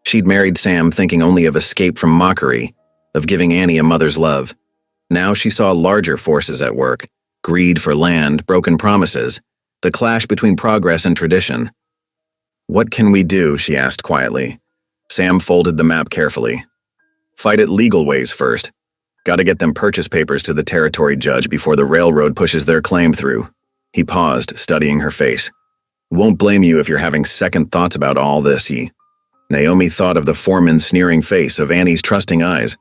She'd married Sam thinking only of escape from mockery, of giving Annie a mother's love. Now she saw larger forces at work: greed for land, broken promises, the clash between progress and tradition. "What can we do?" she asked quietly. Sam folded the map carefully. "Fight it legal ways first. Gotta get them purchase papers to the territory judge before the railroad pushes their claim through." He paused, studying her face. "Won't blame you if you're having second thoughts about all this." Naomi thought of the foreman's sneering face, of Annie's trusting eyes,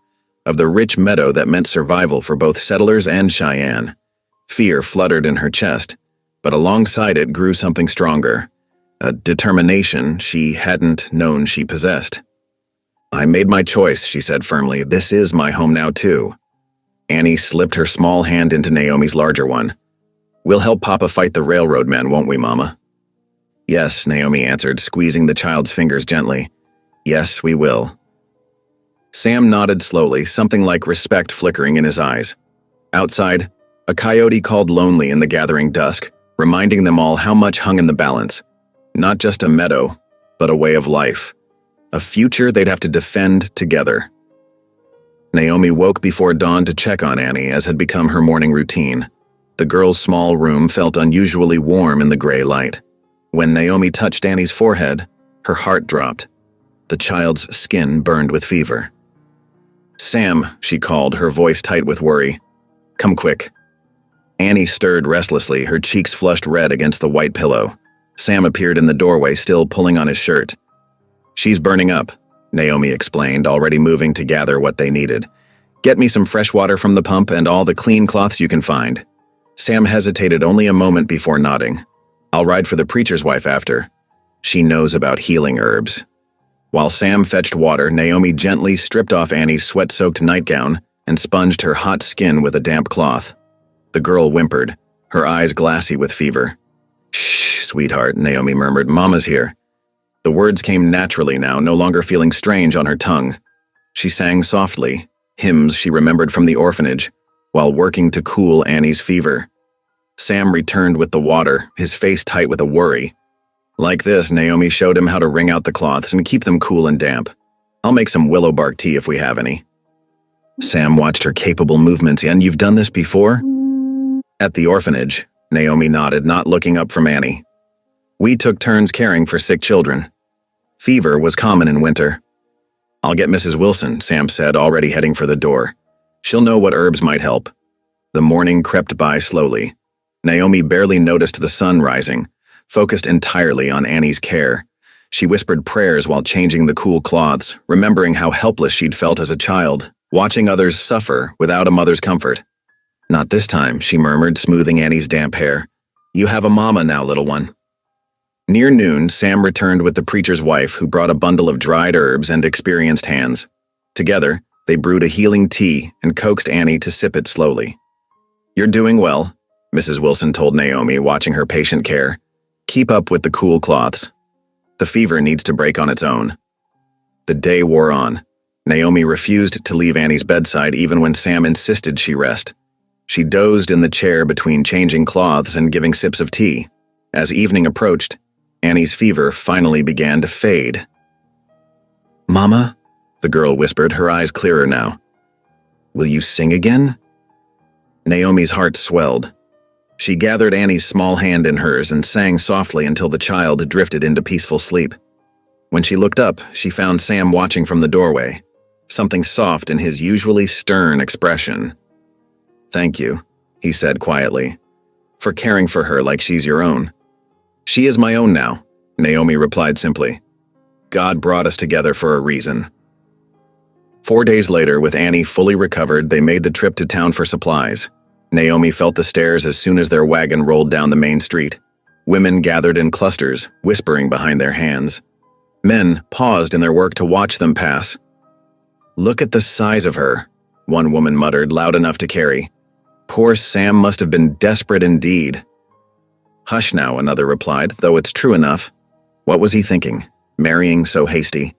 of the rich meadow that meant survival for both settlers and Cheyenne. Fear fluttered in her chest, but alongside it grew something stronger, a determination she hadn't known she possessed. "I made my choice," she said firmly. "This is my home now, too." Annie slipped her small hand into Naomi's larger one. "We'll help Papa fight the railroad men, won't we, Mama?" "Yes," Naomi answered, squeezing the child's fingers gently. "Yes, we will." Sam nodded slowly, something like respect flickering in his eyes. Outside, a coyote called lonely in the gathering dusk, reminding them all how much hung in the balance. Not just a meadow, but a way of life. A future they'd have to defend together. Naomi woke before dawn to check on Annie, as had become her morning routine. The girl's small room felt unusually warm in the gray light. When Naomi touched Annie's forehead, her heart dropped. The child's skin burned with fever. "Sam," she called, her voice tight with worry. "Come quick." Annie stirred restlessly, her cheeks flushed red against the white pillow. Sam appeared in the doorway, still pulling on his shirt. "She's burning up," Naomi explained, already moving to gather what they needed. "Get me some fresh water from the pump and all the clean cloths you can find." Sam hesitated only a moment before nodding. "I'll ride for the preacher's wife after. She knows about healing herbs." While Sam fetched water, Naomi gently stripped off Annie's sweat-soaked nightgown and sponged her hot skin with a damp cloth. The girl whimpered, her eyes glassy with fever. "Shh, sweetheart," Naomi murmured. "Mama's here." The words came naturally now, no longer feeling strange on her tongue. She sang softly, hymns she remembered from the orphanage, while working to cool Annie's fever. Sam returned with the water, his face tight with a worry. Like this, Naomi showed him how to wring out the cloths and keep them cool and damp. "I'll make some willow bark tea if we have any." Sam watched her capable movements. "And you've done this before?" "At the orphanage," Naomi nodded, not looking up from Annie. "We took turns caring for sick children. Fever was common in winter." "I'll get Mrs. Wilson," Sam said, already heading for the door. "She'll know what herbs might help." The morning crept by slowly. Naomi barely noticed the sun rising, focused entirely on Annie's care. She whispered prayers while changing the cool cloths, remembering how helpless she'd felt as a child, watching others suffer without a mother's comfort. "Not this time," she murmured, smoothing Annie's damp hair. "You have a mama now, little one." Near noon, Sam returned with the preacher's wife, who brought a bundle of dried herbs and experienced hands. Together, they brewed a healing tea and coaxed Annie to sip it slowly. "You're doing well," Mrs. Wilson told Naomi, watching her patient care. "Keep up with the cool cloths. The fever needs to break on its own." The day wore on. Naomi refused to leave Annie's bedside even when Sam insisted she rest. She dozed in the chair between changing cloths and giving sips of tea. As evening approached, Annie's fever finally began to fade. "Mama?" the girl whispered, her eyes clearer now. "Will you sing again?" Naomi's heart swelled. She gathered Annie's small hand in hers and sang softly until the child drifted into peaceful sleep. When she looked up, she found Sam watching from the doorway, something soft in his usually stern expression. "Thank you," he said quietly, for caring for her like she's your own." "She is my own now," Naomi replied simply. "God brought us together for a reason." 4 days later, with Annie fully recovered, they made the trip to town for supplies. Naomi felt the stares as soon as their wagon rolled down the main street. Women gathered in clusters, whispering behind their hands. Men paused in their work to watch them pass. "Look at the size of her," one woman muttered, loud enough to carry. "Poor Sam must have been desperate indeed." "Hush now," another replied, "though it's true enough. What was he thinking, marrying so hasty?"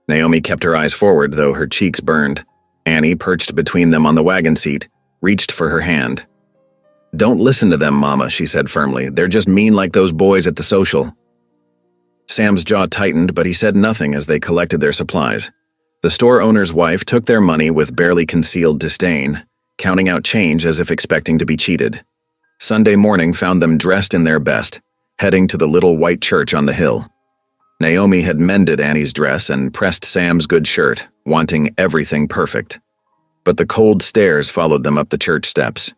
Naomi kept her eyes forward, though her cheeks burned. Annie, perched between them on the wagon seat, reached for her hand. "Don't listen to them, Mama," she said firmly. "They're just mean like those boys at the social." Sam's jaw tightened, but he said nothing as they collected their supplies. The store owner's wife took their money with barely concealed disdain, counting out change as if expecting to be cheated. Sunday morning found them dressed in their best, heading to the little white church on the hill. Naomi had mended Annie's dress and pressed Sam's good shirt, wanting everything perfect. But the cold stares followed them up the church steps.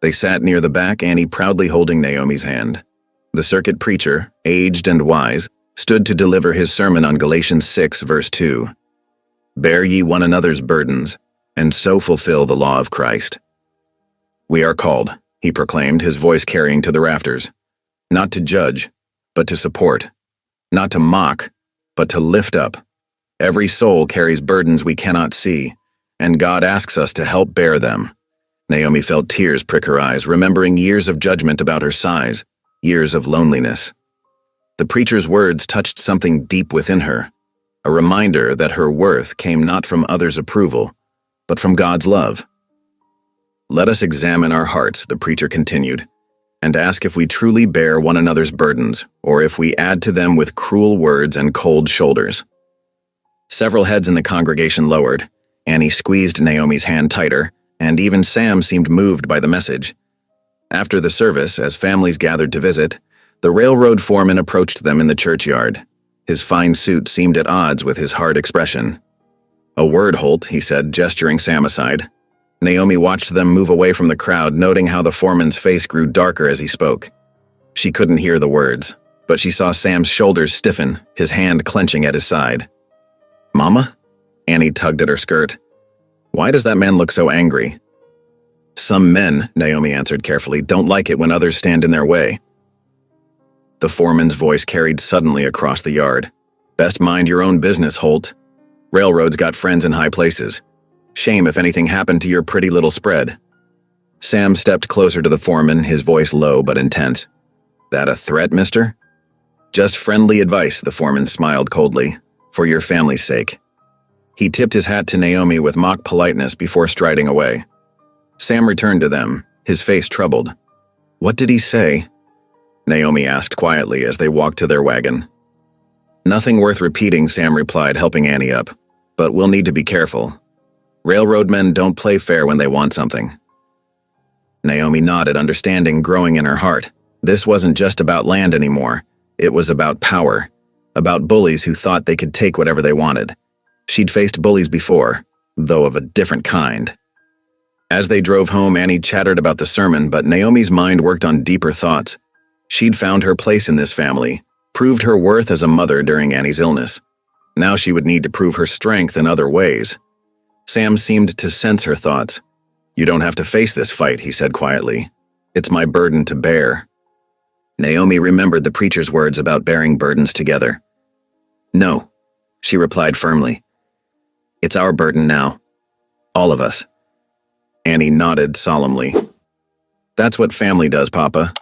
They sat near the back, Annie proudly holding Naomi's hand. The circuit preacher, aged and wise, stood to deliver his sermon on Galatians 6, verse 2. "Bear ye one another's burdens, and so fulfill the law of Christ." "We are called," he proclaimed, his voice carrying to the rafters. "Not to judge, but to support. Not to mock, but to lift up. Every soul carries burdens we cannot see, and God asks us to help bear them." Naomi felt tears prick her eyes, remembering years of judgment about her size, years of loneliness. The preacher's words touched something deep within her, a reminder that her worth came not from others' approval, but from God's love. "Let us examine our hearts," the preacher continued, "and ask if we truly bear one another's burdens, or if we add to them with cruel words and cold shoulders." Several heads in the congregation lowered. Annie squeezed Naomi's hand tighter, and even Sam seemed moved by the message. After the service, as families gathered to visit, the railroad foreman approached them in the churchyard. His fine suit seemed at odds with his hard expression. "A word, Holt," he said, gesturing Sam aside. Naomi watched them move away from the crowd, noting how the foreman's face grew darker as he spoke. She couldn't hear the words, but she saw Sam's shoulders stiffen, his hand clenching at his side. "Mama?" Annie tugged at her skirt. "Why does that man look so angry?" "Some men," Naomi answered carefully, "don't like it when others stand in their way." The foreman's voice carried suddenly across the yard. "Best mind your own business, Holt. Railroad's got friends in high places. Shame if anything happened to your pretty little spread." Sam stepped closer to the foreman, his voice low but intense. "That a threat, mister?" "Just friendly advice," the foreman smiled coldly, "for your family's sake." He tipped his hat to Naomi with mock politeness before striding away. Sam returned to them, his face troubled. "What did he say?" Naomi asked quietly as they walked to their wagon. "Nothing worth repeating," Sam replied, helping Annie up. "But we'll need to be careful. Railroad men don't play fair when they want something." Naomi nodded, understanding growing in her heart. This wasn't just about land anymore. It was about power, about bullies who thought they could take whatever they wanted. She'd faced bullies before, though of a different kind. As they drove home, Annie chattered about the sermon, but Naomi's mind worked on deeper thoughts. She'd found her place in this family, proved her worth as a mother during Annie's illness. Now she would need to prove her strength in other ways. Sam seemed to sense her thoughts. "You don't have to face this fight," he said quietly. "It's my burden to bear." Naomi remembered the preacher's words about bearing burdens together. "No," she replied firmly. "It's our burden now. All of us." Annie nodded solemnly. "That's what family does, Papa.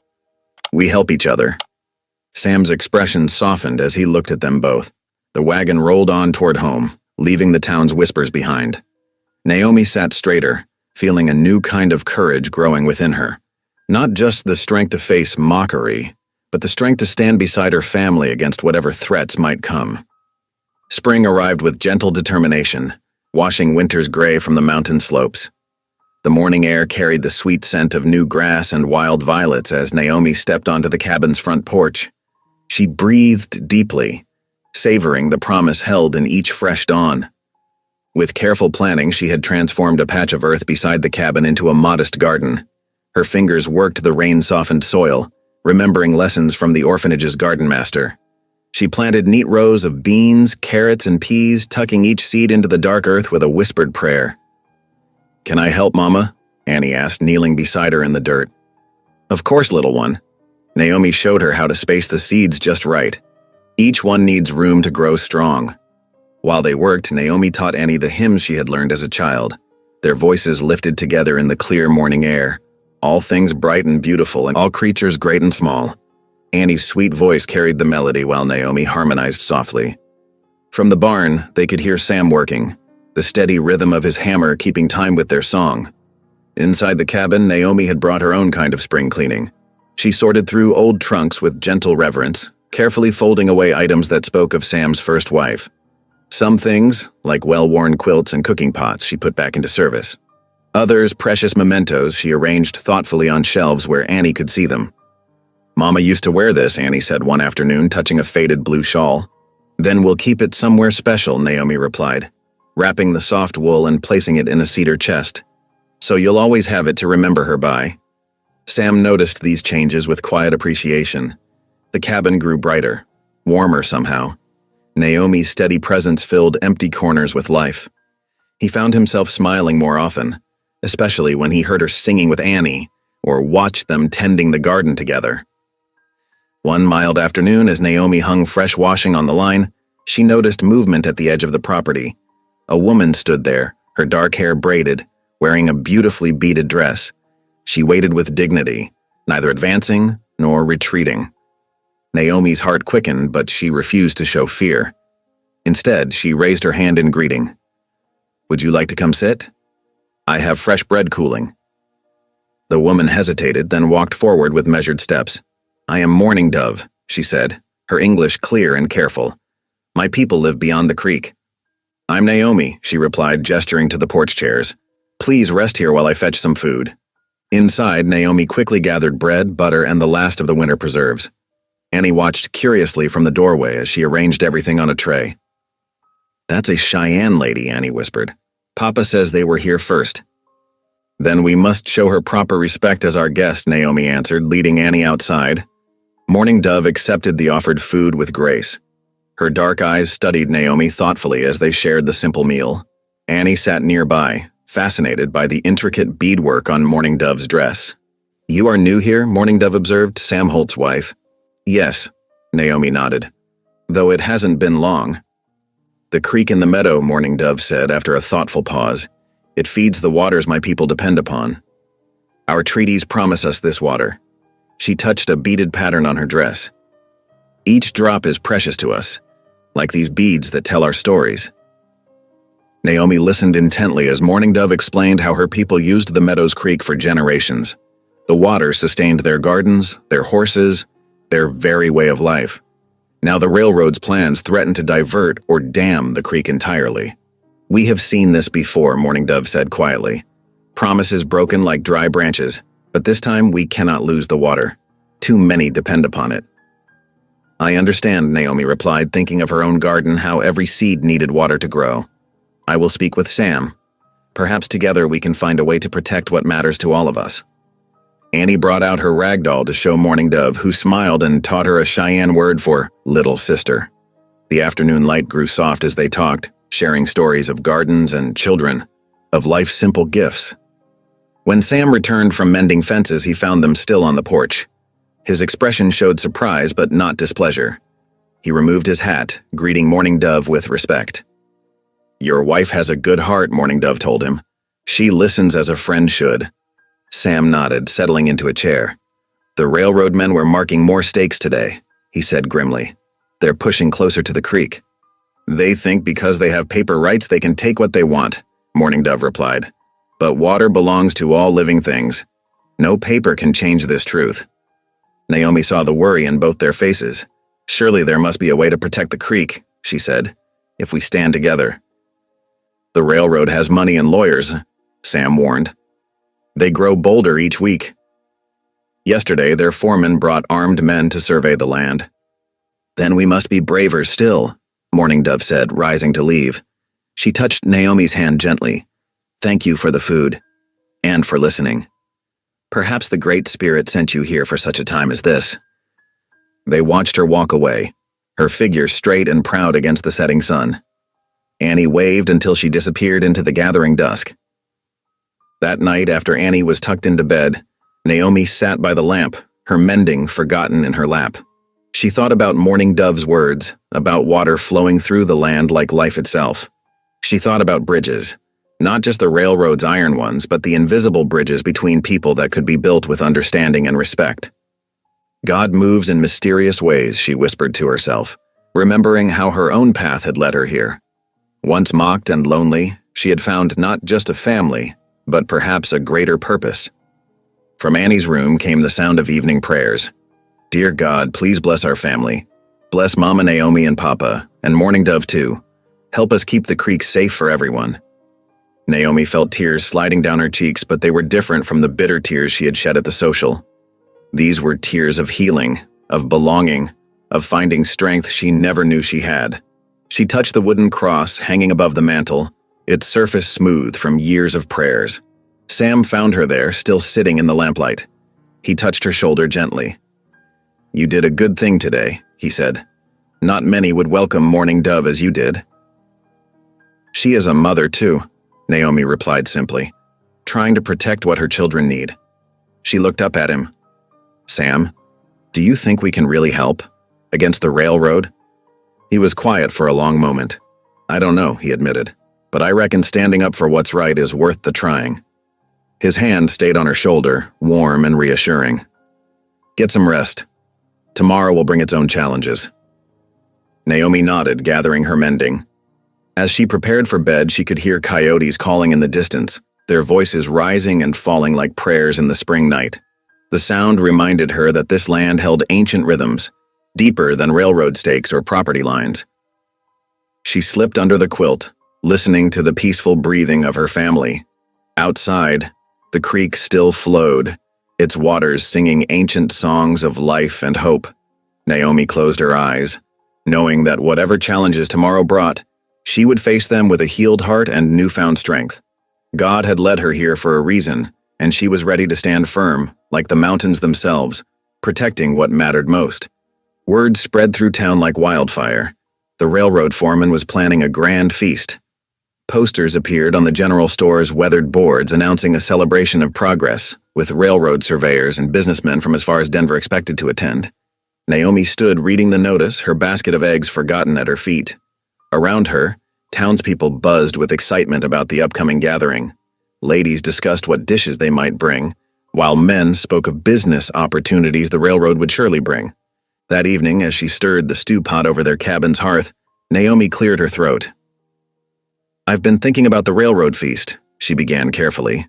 We help each other." Sam's expression softened as he looked at them both. The wagon rolled on toward home, leaving the town's whispers behind. Naomi sat straighter, feeling a new kind of courage growing within her. Not just the strength to face mockery, but the strength to stand beside her family against whatever threats might come. Spring arrived with gentle determination, washing winter's gray from the mountain slopes. The morning air carried the sweet scent of new grass and wild violets as Naomi stepped onto the cabin's front porch. She breathed deeply, savoring the promise held in each fresh dawn. With careful planning, she had transformed a patch of earth beside the cabin into a modest garden. Her fingers worked the rain-softened soil, remembering lessons from the orphanage's garden master. She planted neat rows of beans, carrots, and peas, tucking each seed into the dark earth with a whispered prayer. "Can I help, Mama?" Annie asked, kneeling beside her in the dirt. "Of course, little one." Naomi showed her how to space the seeds just right. Each one needs room to grow strong. While they worked, Naomi taught Annie the hymns she had learned as a child. Their voices lifted together in the clear morning air. All things bright and beautiful, and all creatures great and small. Annie's sweet voice carried the melody while Naomi harmonized softly. From the barn, they could hear Sam working, the steady rhythm of his hammer keeping time with their song. Inside the cabin, Naomi had brought her own kind of spring cleaning. She sorted through old trunks with gentle reverence, carefully folding away items that spoke of Sam's first wife. Some things, like well-worn quilts and cooking pots, she put back into service. Others, precious mementos, she arranged thoughtfully on shelves where Annie could see them. "Mama used to wear this," Annie said one afternoon, touching a faded blue shawl. "Then we'll keep it somewhere special," Naomi replied, wrapping the soft wool and placing it in a cedar chest. "So you'll always have it to remember her by." Sam noticed these changes with quiet appreciation. The cabin grew brighter, warmer somehow. Naomi's steady presence filled empty corners with life. He found himself smiling more often, especially when he heard her singing with Annie or watched them tending the garden together. One mild afternoon, as Naomi hung fresh washing on the line, she noticed movement at the edge of the property. A woman stood there, her dark hair braided, wearing a beautifully beaded dress. She waited with dignity, neither advancing nor retreating. Naomi's heart quickened, but she refused to show fear. Instead, she raised her hand in greeting. "Would you like to come sit? I have fresh bread cooling." The woman hesitated, then walked forward with measured steps. "I am Mourning Dove," she said, her English clear and careful. "My people live beyond the creek." "I'm Naomi," she replied, gesturing to the porch chairs. "Please rest here while I fetch some food." Inside, Naomi quickly gathered bread, butter, and the last of the winter preserves. Annie watched curiously from the doorway as she arranged everything on a tray. "That's a Cheyenne lady," Annie whispered. "Papa says they were here first." "Then we must show her proper respect as our guest," Naomi answered, leading Annie outside. Mourning Dove accepted the offered food with grace. Her dark eyes studied Naomi thoughtfully as they shared the simple meal. Annie sat nearby, fascinated by the intricate beadwork on Mourning Dove's dress. "You are new here?" Mourning Dove observed, Sam Holt's wife. "Yes," Naomi nodded, "though it hasn't been long." "The creek in the meadow," Mourning Dove said after a thoughtful pause. "It feeds the waters my people depend upon. Our treaties promise us this water." She touched a beaded pattern on her dress. "Each drop is precious to us, like these beads that tell our stories." Naomi listened intently as Mourning Dove explained how her people used the meadow's creek for generations. The water sustained their gardens, their horses, their very way of life. Now the railroad's plans threaten to divert or dam the creek entirely. "We have seen this before," Mourning Dove said quietly. "Promises broken like dry branches, but this time we cannot lose the water. Too many depend upon it." "I understand," Naomi replied, thinking of her own garden, how every seed needed water to grow. "I will speak with Sam. Perhaps together we can find a way to protect what matters to all of us." Annie brought out her rag doll to show Mourning Dove, who smiled and taught her a Cheyenne word for little sister. The afternoon light grew soft as they talked, sharing stories of gardens and children, of life's simple gifts. When Sam returned from mending fences, he found them still on the porch. His expression showed surprise but not displeasure. He removed his hat, greeting Mourning Dove with respect. "Your wife has a good heart," Mourning Dove told him. "She listens as a friend should." Sam nodded, settling into a chair. "The railroad men were marking more stakes today," he said grimly. "They're pushing closer to the creek." "They think because they have paper rights they can take what they want," Mourning Dove replied. "But water belongs to all living things. No paper can change this truth." Naomi saw the worry in both their faces. "Surely there must be a way to protect the creek," she said, "if we stand together." "The railroad has money and lawyers," Sam warned. "They grow bolder each week." Yesterday, their foreman brought armed men to survey the land. "Then we must be braver still," Mourning Dove said, rising to leave. She touched Naomi's hand gently. "Thank you for the food, and for listening." Perhaps the Great Spirit sent you here for such a time as this." They watched her walk away, her figure straight and proud against the setting sun. Annie waved until she disappeared into the gathering dusk. That night, after Annie was tucked into bed, Naomi sat by the lamp, her mending forgotten in her lap. She thought about Morning Dove's words, about water flowing through the land like life itself. She thought about bridges, not just the railroad's iron ones, but the invisible bridges between people that could be built with understanding and respect. God moves in mysterious ways, she whispered to herself, remembering how her own path had led her here. Once mocked and lonely, she had found not just a family, but perhaps a greater purpose. From Annie's room came the sound of evening prayers. "Dear God, please bless our family. Bless Mama Naomi and Papa, and Morning Dove too. Help us keep the creek safe for everyone." Naomi felt tears sliding down her cheeks, but they were different from the bitter tears she had shed at the social. These were tears of healing, of belonging, of finding strength she never knew she had. She touched the wooden cross hanging above the mantel, its surface smooth from years of prayers. Sam found her there, still sitting in the lamplight. He touched her shoulder gently. "You did a good thing today," he said. "Not many would welcome Morning Dove as you did." "She is a mother, too," Naomi replied simply, trying to protect what her children need. She looked up at him. "Sam, do you think we can really help? Against the railroad?" He was quiet for a long moment. "I don't know," he admitted, "but I reckon standing up for what's right is worth the trying." His hand stayed on her shoulder, warm and reassuring. "Get some rest. Tomorrow will bring its own challenges." Naomi nodded, gathering her mending. As she prepared for bed, she could hear coyotes calling in the distance, their voices rising and falling like prayers in the spring night. The sound reminded her that this land held ancient rhythms, deeper than railroad stakes or property lines. She slipped under the quilt, listening to the peaceful breathing of her family. Outside, the creek still flowed, its waters singing ancient songs of life and hope. Naomi closed her eyes, knowing that whatever challenges tomorrow brought, she would face them with a healed heart and newfound strength. God had led her here for a reason, and she was ready to stand firm, like the mountains themselves, protecting what mattered most. Word spread through town like wildfire. The railroad foreman was planning a grand feast. Posters appeared on the general store's weathered boards announcing a celebration of progress, with railroad surveyors and businessmen from as far as Denver expected to attend. Naomi stood reading the notice, her basket of eggs forgotten at her feet. Around her, townspeople buzzed with excitement about the upcoming gathering. Ladies discussed what dishes they might bring, while men spoke of business opportunities the railroad would surely bring. That evening, as she stirred the stew pot over their cabin's hearth, Naomi cleared her throat. "I've been thinking about the railroad feast," she began carefully.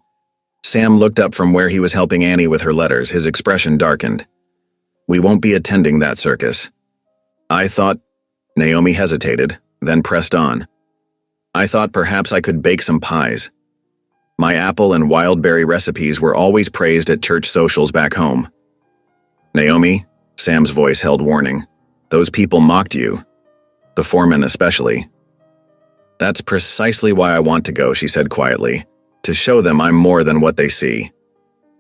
Sam looked up from where he was helping Annie with her letters, his expression darkened. "We won't be attending that circus." "I thought—" Naomi hesitated, then pressed on. "I thought perhaps I could bake some pies. My apple and wildberry recipes were always praised at church socials back home." "Naomi," Sam's voice held warning, "those people mocked you. The foreman especially." "That's precisely why I want to go," she said quietly, "to show them I'm more than what they see."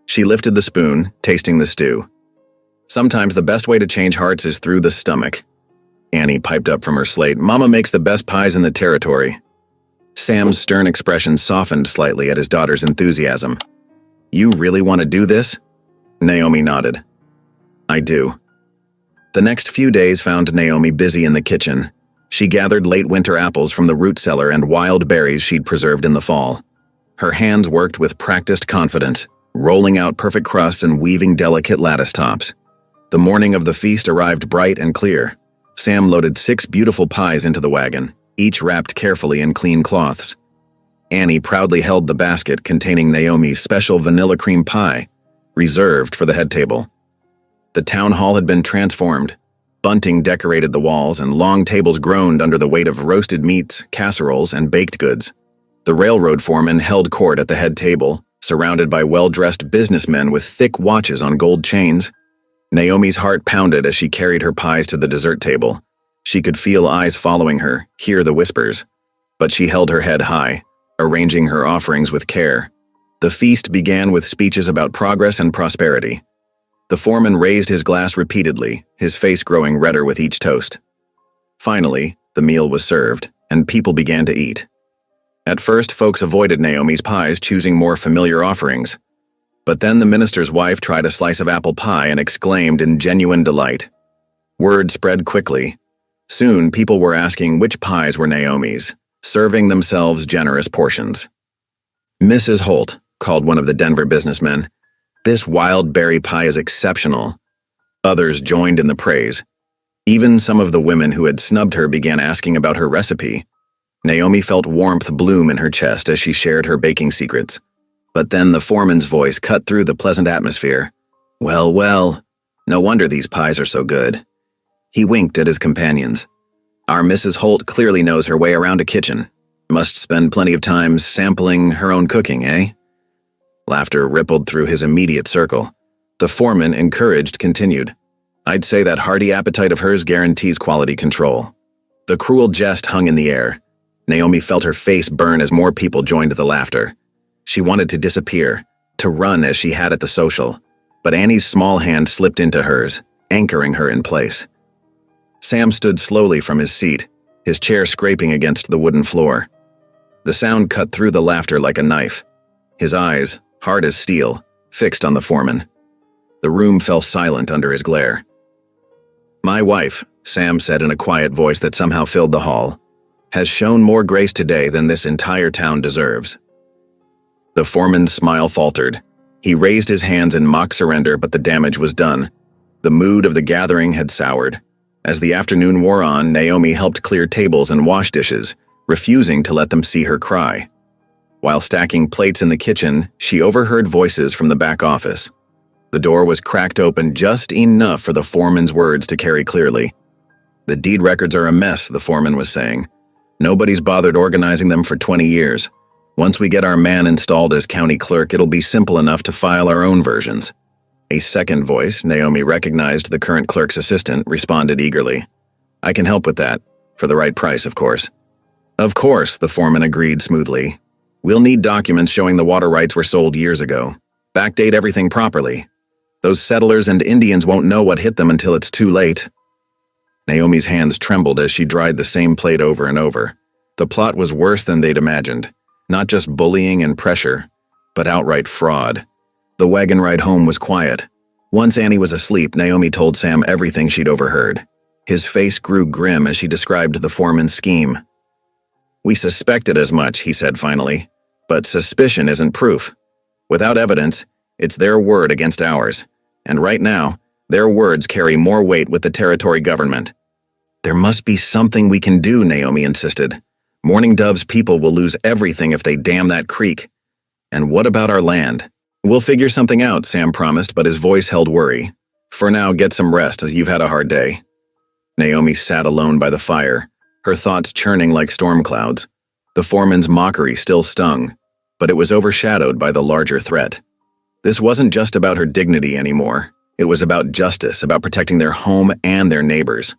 She lifted the spoon, tasting the stew. "Sometimes the best way to change hearts is through the stomach." Annie piped up from her slate, "Mama makes the best pies in the territory." Sam's stern expression softened slightly at his daughter's enthusiasm. "You really want to do this?" Naomi nodded. "I do." The next few days found Naomi busy in the kitchen. She gathered late winter apples from the root cellar and wild berries she'd preserved in the fall. Her hands worked with practiced confidence, rolling out perfect crusts and weaving delicate lattice tops. The morning of the feast arrived bright and clear. Sam loaded 6 beautiful pies into the wagon, each wrapped carefully in clean cloths. Annie proudly held the basket containing Naomi's special vanilla cream pie, reserved for the head table. The town hall had been transformed. Bunting decorated the walls, and long tables groaned under the weight of roasted meats, casseroles, and baked goods. The railroad foreman held court at the head table, surrounded by well-dressed businessmen with thick watches on gold chains. Naomi's heart pounded as she carried her pies to the dessert table. She could feel eyes following her, hear the whispers. But she held her head high, arranging her offerings with care. The feast began with speeches about progress and prosperity. The foreman raised his glass repeatedly, his face growing redder with each toast. Finally, the meal was served, and people began to eat. At first, folks avoided Naomi's pies, choosing more familiar offerings. But then the minister's wife tried a slice of apple pie and exclaimed in genuine delight. Word spread quickly. Soon, people were asking which pies were Naomi's, serving themselves generous portions. "Mrs. Holt," called one of the Denver businessmen, "this wild berry pie is exceptional." Others joined in the praise. Even some of the women who had snubbed her began asking about her recipe. Naomi felt warmth bloom in her chest as she shared her baking secrets. But then the foreman's voice cut through the pleasant atmosphere. "Well, well, no wonder these pies are so good." He winked at his companions. "Our Mrs. Holt clearly knows her way around a kitchen. Must spend plenty of time sampling her own cooking, eh?" Laughter rippled through his immediate circle. The foreman, encouraged, continued. "I'd say that hearty appetite of hers guarantees quality control." The cruel jest hung in the air. Naomi felt her face burn as more people joined the laughter. She wanted to disappear, to run as she had at the social, but Annie's small hand slipped into hers, anchoring her in place. Sam stood slowly from his seat, his chair scraping against the wooden floor. The sound cut through the laughter like a knife. His eyes, hard as steel, fixed on the foreman. The room fell silent under his glare. "My wife," Sam said in a quiet voice that somehow filled the hall, "has shown more grace today than this entire town deserves." The foreman's smile faltered. He raised his hands in mock surrender, but the damage was done. The mood of the gathering had soured. As the afternoon wore on, Naomi helped clear tables and wash dishes, refusing to let them see her cry. While stacking plates in the kitchen, she overheard voices from the back office. The door was cracked open just enough for the foreman's words to carry clearly. "The deed records are a mess," the foreman was saying. "Nobody's bothered organizing them for 20 years. Once we get our man installed as county clerk, it'll be simple enough to file our own versions." A second voice, Naomi recognized the current clerk's assistant, responded eagerly. "I can help with that, for the right price, of course." "Of course," the foreman agreed smoothly. "We'll need documents showing the water rights were sold years ago. Backdate everything properly. Those settlers and Indians won't know what hit them until it's too late." Naomi's hands trembled as she dried the same plate over and over. The plot was worse than they'd imagined. Not just bullying and pressure, but outright fraud. The wagon ride home was quiet. Once Annie was asleep, Naomi told Sam everything she'd overheard. His face grew grim as she described the foreman's scheme. "We suspected as much," he said finally, "but suspicion isn't proof. Without evidence, it's their word against ours, and right now, their words carry more weight with the territory government." "There must be something we can do," Naomi insisted. "Morning Dove's people will lose everything if they dam that creek. And what about our land?" "We'll figure something out," Sam promised, but his voice held worry. "For now, get some rest as you've had a hard day." Naomi sat alone by the fire, her thoughts churning like storm clouds. The foreman's mockery still stung, but it was overshadowed by the larger threat. This wasn't just about her dignity anymore. It was about justice, about protecting their home and their neighbors.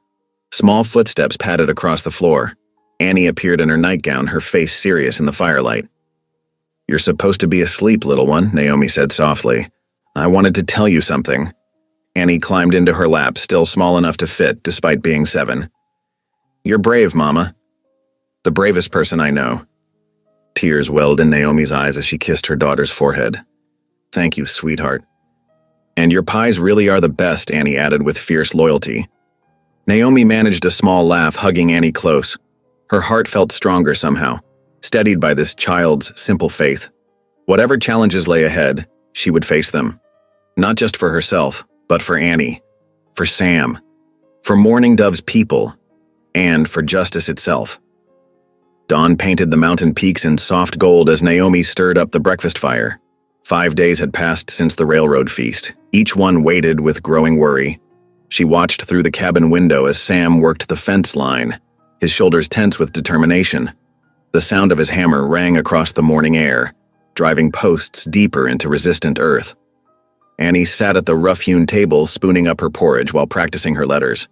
Small footsteps padded across the floor. Annie appeared in her nightgown, her face serious in the firelight. "You're supposed to be asleep, little one," Naomi said softly. "I wanted to tell you something." Annie climbed into her lap, still small enough to fit despite being 7. "You're brave, Mama. The bravest person I know." Tears welled in Naomi's eyes as she kissed her daughter's forehead. "Thank you, sweetheart." "And your pies really are the best," Annie added with fierce loyalty. Naomi managed a small laugh, hugging Annie close. Her heart felt stronger somehow, steadied by this child's simple faith. Whatever challenges lay ahead, she would face them. Not just for herself, but for Annie, for Sam, for Morning Dove's people, and for justice itself. Dawn painted the mountain peaks in soft gold as Naomi stirred up the breakfast fire. 5 days had passed since the railroad feast, each one weighted with growing worry. She watched through the cabin window as Sam worked the fence line, his shoulders tense with determination. The sound of his hammer rang across the morning air, driving posts deeper into resistant earth. Annie sat at the rough-hewn table, spooning up her porridge while practicing her letters.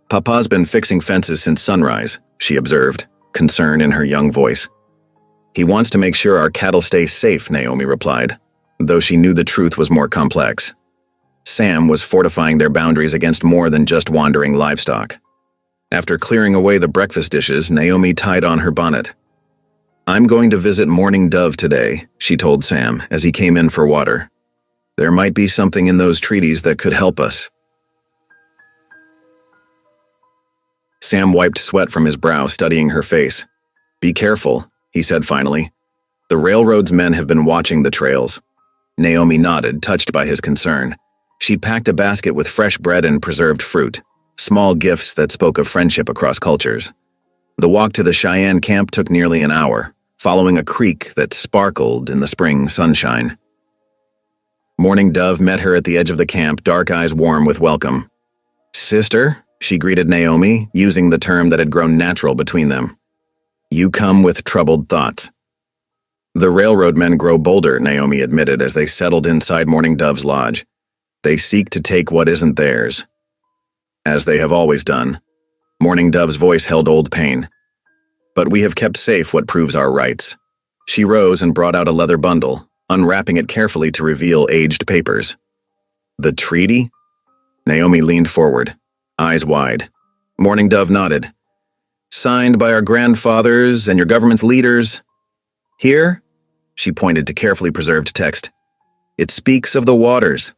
"Papa's been fixing fences since sunrise," she observed, concern in her young voice. He wants to make sure our cattle stay safe, Naomi replied, though she knew the truth was more complex. Sam was fortifying their boundaries against more than just wandering livestock. After clearing away the breakfast dishes, Naomi tied on her bonnet. "I'm going to visit Morning Dove today," she told Sam as he came in for water. "There might be something in those treaties that could help us." Sam wiped sweat from his brow, studying her face. "Be careful," he said finally. "The railroad's men have been watching the trails." Naomi nodded, touched by his concern. She packed a basket with fresh bread and preserved fruit, small gifts that spoke of friendship across cultures. The walk to the Cheyenne camp took nearly an hour, following a creek that sparkled in the spring sunshine. Morning Dove met her at the edge of the camp, dark eyes warm with welcome. "Sister," she greeted Naomi, using the term that had grown natural between them. "You come with troubled thoughts." "The railroad men grow bolder," Naomi admitted as they settled inside Morning Dove's lodge. "They seek to take what isn't theirs." "As they have always done." Morning Dove's voice held old pain. "But we have kept safe what proves our rights." She rose and brought out a leather bundle, unwrapping it carefully to reveal aged papers. "The treaty?" Naomi leaned forward, eyes wide. Morning Dove nodded. "Signed by our grandfathers and your government's leaders. Here," she pointed to carefully preserved text, "it speaks of the waters.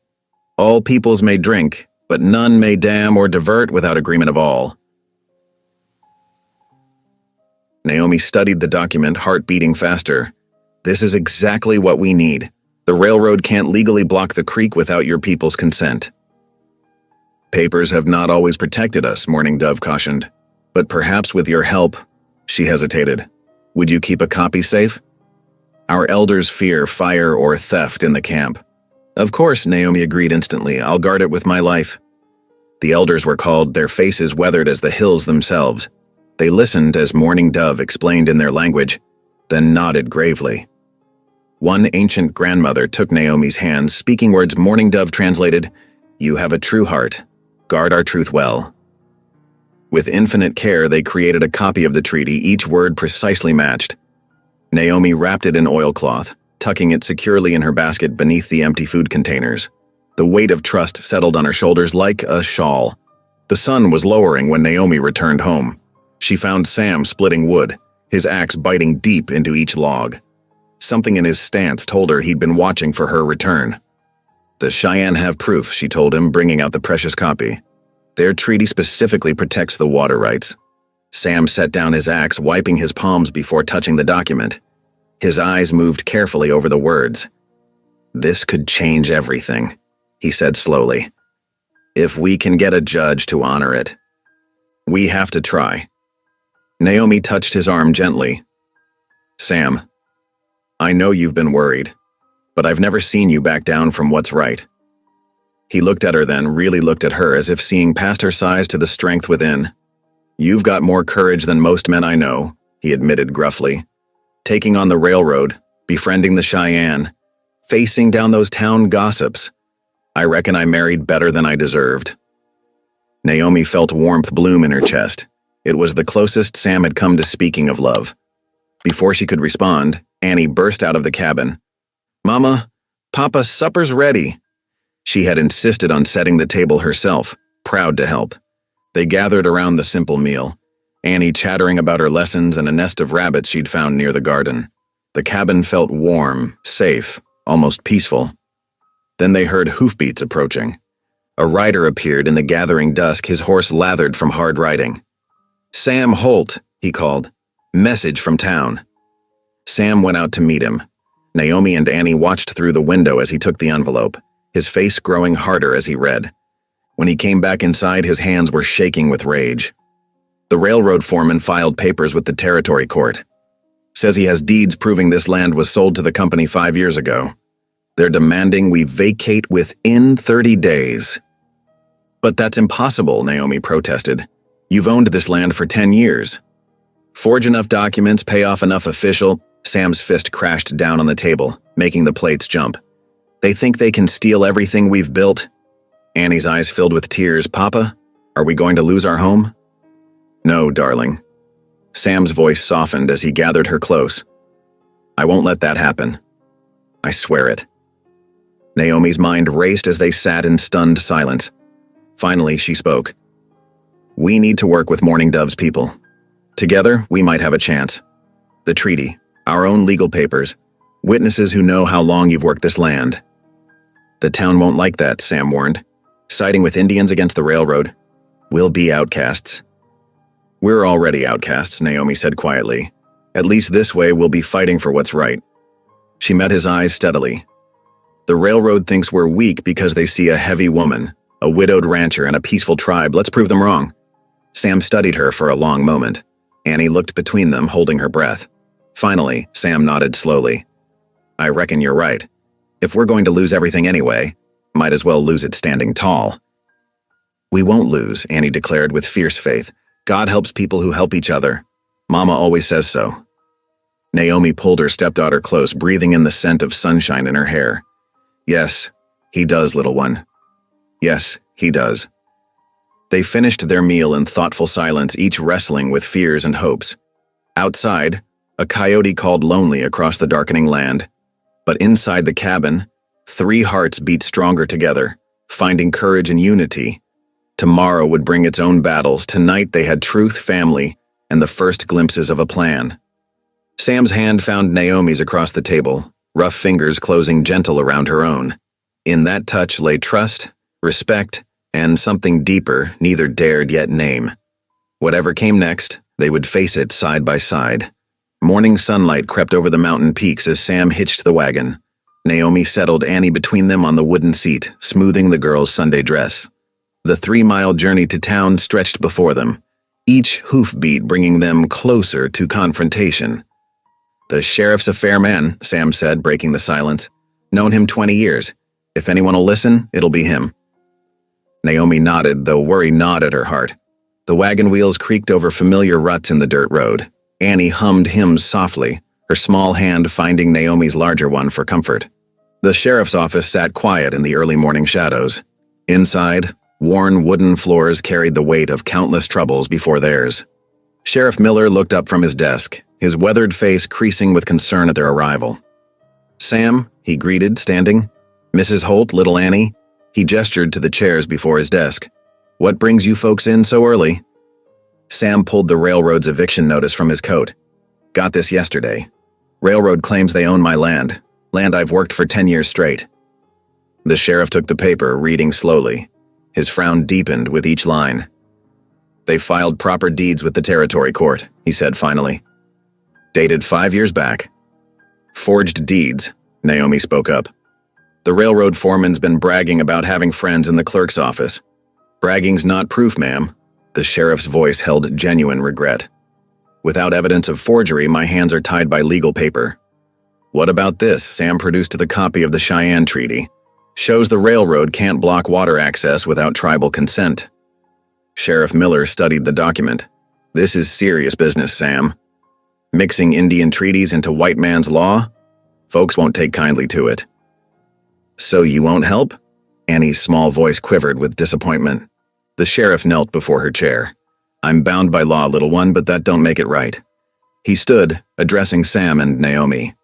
All peoples may drink, but none may dam or divert without agreement of all." Naomi studied the document, heart beating faster. "This is exactly what we need. The railroad can't legally block the creek without your people's consent." "Papers have not always protected us," Morning Dove cautioned. "But perhaps with your help," she hesitated. "Would you keep a copy safe? Our elders fear fire or theft in the camp." "Of course," Naomi agreed instantly. "I'll guard it with my life." The elders were called, their faces weathered as the hills themselves. They listened as Morning Dove explained in their language, then nodded gravely. One ancient grandmother took Naomi's hand, speaking words Morning Dove translated, "You have a true heart. Guard our truth well." With infinite care, they created a copy of the treaty, each word precisely matched. Naomi wrapped it in oilcloth, tucking it securely in her basket beneath the empty food containers. The weight of trust settled on her shoulders like a shawl. The sun was lowering when Naomi returned home. She found Sam splitting wood, his axe biting deep into each log. Something in his stance told her he'd been watching for her return. "The Cheyenne have proof," she told him, bringing out the precious copy. "Their treaty specifically protects the water rights." Sam set down his axe, wiping his palms before touching the document. His eyes moved carefully over the words. "This could change everything," he said slowly. "If we can get a judge to honor it. We have to try." Naomi touched his arm gently. "Sam, I know you've been worried, but I've never seen you back down from what's right." He looked at her then, really looked at her as if seeing past her size to the strength within. "You've got more courage than most men I know," he admitted gruffly. "Taking on the railroad, befriending the Cheyenne, facing down those town gossips. I reckon I married better than I deserved." Naomi felt warmth bloom in her chest. It was the closest Sam had come to speaking of love. Before she could respond, Annie burst out of the cabin. "Mama, Papa, supper's ready." She had insisted on setting the table herself, proud to help. They gathered around the simple meal, Annie chattering about her lessons and a nest of rabbits she'd found near the garden. The cabin felt warm, safe, almost peaceful. Then they heard hoofbeats approaching. A rider appeared in the gathering dusk, his horse lathered from hard riding. "Sam Holt," he called. "Message from town." Sam went out to meet him. Naomi and Annie watched through the window as he took the envelope, his face growing harder as he read. When he came back inside, his hands were shaking with rage. The railroad foreman filed papers with the territory court. Says he has deeds proving this land was sold to the company 5 years ago. They're demanding we vacate within 30 days. "But that's impossible," Naomi protested. "You've owned this land for 10 years. Forge enough documents, pay off enough official—" Sam's fist crashed down on the table, making the plates jump. "They think they can steal everything we've built." Annie's eyes filled with tears. "Papa, are we going to lose our home?" "No, darling." Sam's voice softened as he gathered her close. I won't let that happen. I swear it. Naomi's mind raced as they sat in stunned silence. Finally, she spoke. We need to work with Mourning Dove's people. Together, we might have a chance. The treaty, our own legal papers, witnesses who know how long you've worked this land. The town won't like that, Sam warned. Siding with Indians against the railroad. We'll be outcasts. We're already outcasts, Naomi said quietly. At least this way we'll be fighting for what's right. She met his eyes steadily. The railroad thinks we're weak because they see a heavy woman, a widowed rancher, and a peaceful tribe. Let's prove them wrong. Sam studied her for a long moment. Annie looked between them, holding her breath. Finally, Sam nodded slowly. I reckon you're right. If we're going to lose everything anyway, might as well lose it standing tall. We won't lose, Annie declared with fierce faith. God helps people who help each other. Mama always says so. Naomi pulled her stepdaughter close, breathing in the scent of sunshine in her hair. Yes, he does, little one. Yes, he does. They finished their meal in thoughtful silence, each wrestling with fears and hopes. Outside, a coyote called lonely across the darkening land. But inside the cabin, 3 hearts beat stronger together, finding courage and unity. Tomorrow would bring its own battles. Tonight they had truth, family, and the first glimpses of a plan. Sam's hand found Naomi's across the table, rough fingers closing gentle around her own. In that touch lay trust, respect, and something deeper neither dared yet name. Whatever came next, they would face it side by side. Morning sunlight crept over the mountain peaks as Sam hitched the wagon. Naomi settled Annie between them on the wooden seat, smoothing the girl's Sunday dress. The 3-mile journey to town stretched before them, each hoofbeat bringing them closer to confrontation. The sheriff's a fair man, Sam said, breaking the silence. Known him 20 years. If anyone will listen, it'll be him. Naomi nodded, though worry gnawed at her heart. The wagon wheels creaked over familiar ruts in the dirt road. Annie hummed hymns softly, her small hand finding Naomi's larger one for comfort. The sheriff's office sat quiet in the early morning shadows. Inside, worn wooden floors carried the weight of countless troubles before theirs. Sheriff Miller looked up from his desk, his weathered face creasing with concern at their arrival. Sam, he greeted, standing. Mrs. Holt, little Annie. He gestured to the chairs before his desk. What brings you folks in so early? Sam pulled the railroad's eviction notice from his coat. Got this yesterday. Railroad claims they own my land I've worked for 10 years straight. The sheriff took the paper, reading slowly. His frown deepened with each line. They filed proper deeds with the territory court, he said finally. Dated 5 years back. Forged deeds, Naomi spoke up. The railroad foreman's been bragging about having friends in the clerk's office. Bragging's not proof, ma'am. The sheriff's voice held genuine regret. Without evidence of forgery, my hands are tied by legal paper. What about this? Sam produced the copy of the Cheyenne Treaty. Shows the railroad can't block water access without tribal consent. Sheriff Miller studied the document. This is serious business, Sam. Mixing Indian treaties into white man's law? Folks won't take kindly to it. So you won't help? Annie's small voice quivered with disappointment. The sheriff knelt before her chair. I'm bound by law, little one, but that don't make it right. He stood, addressing Sam and Naomi.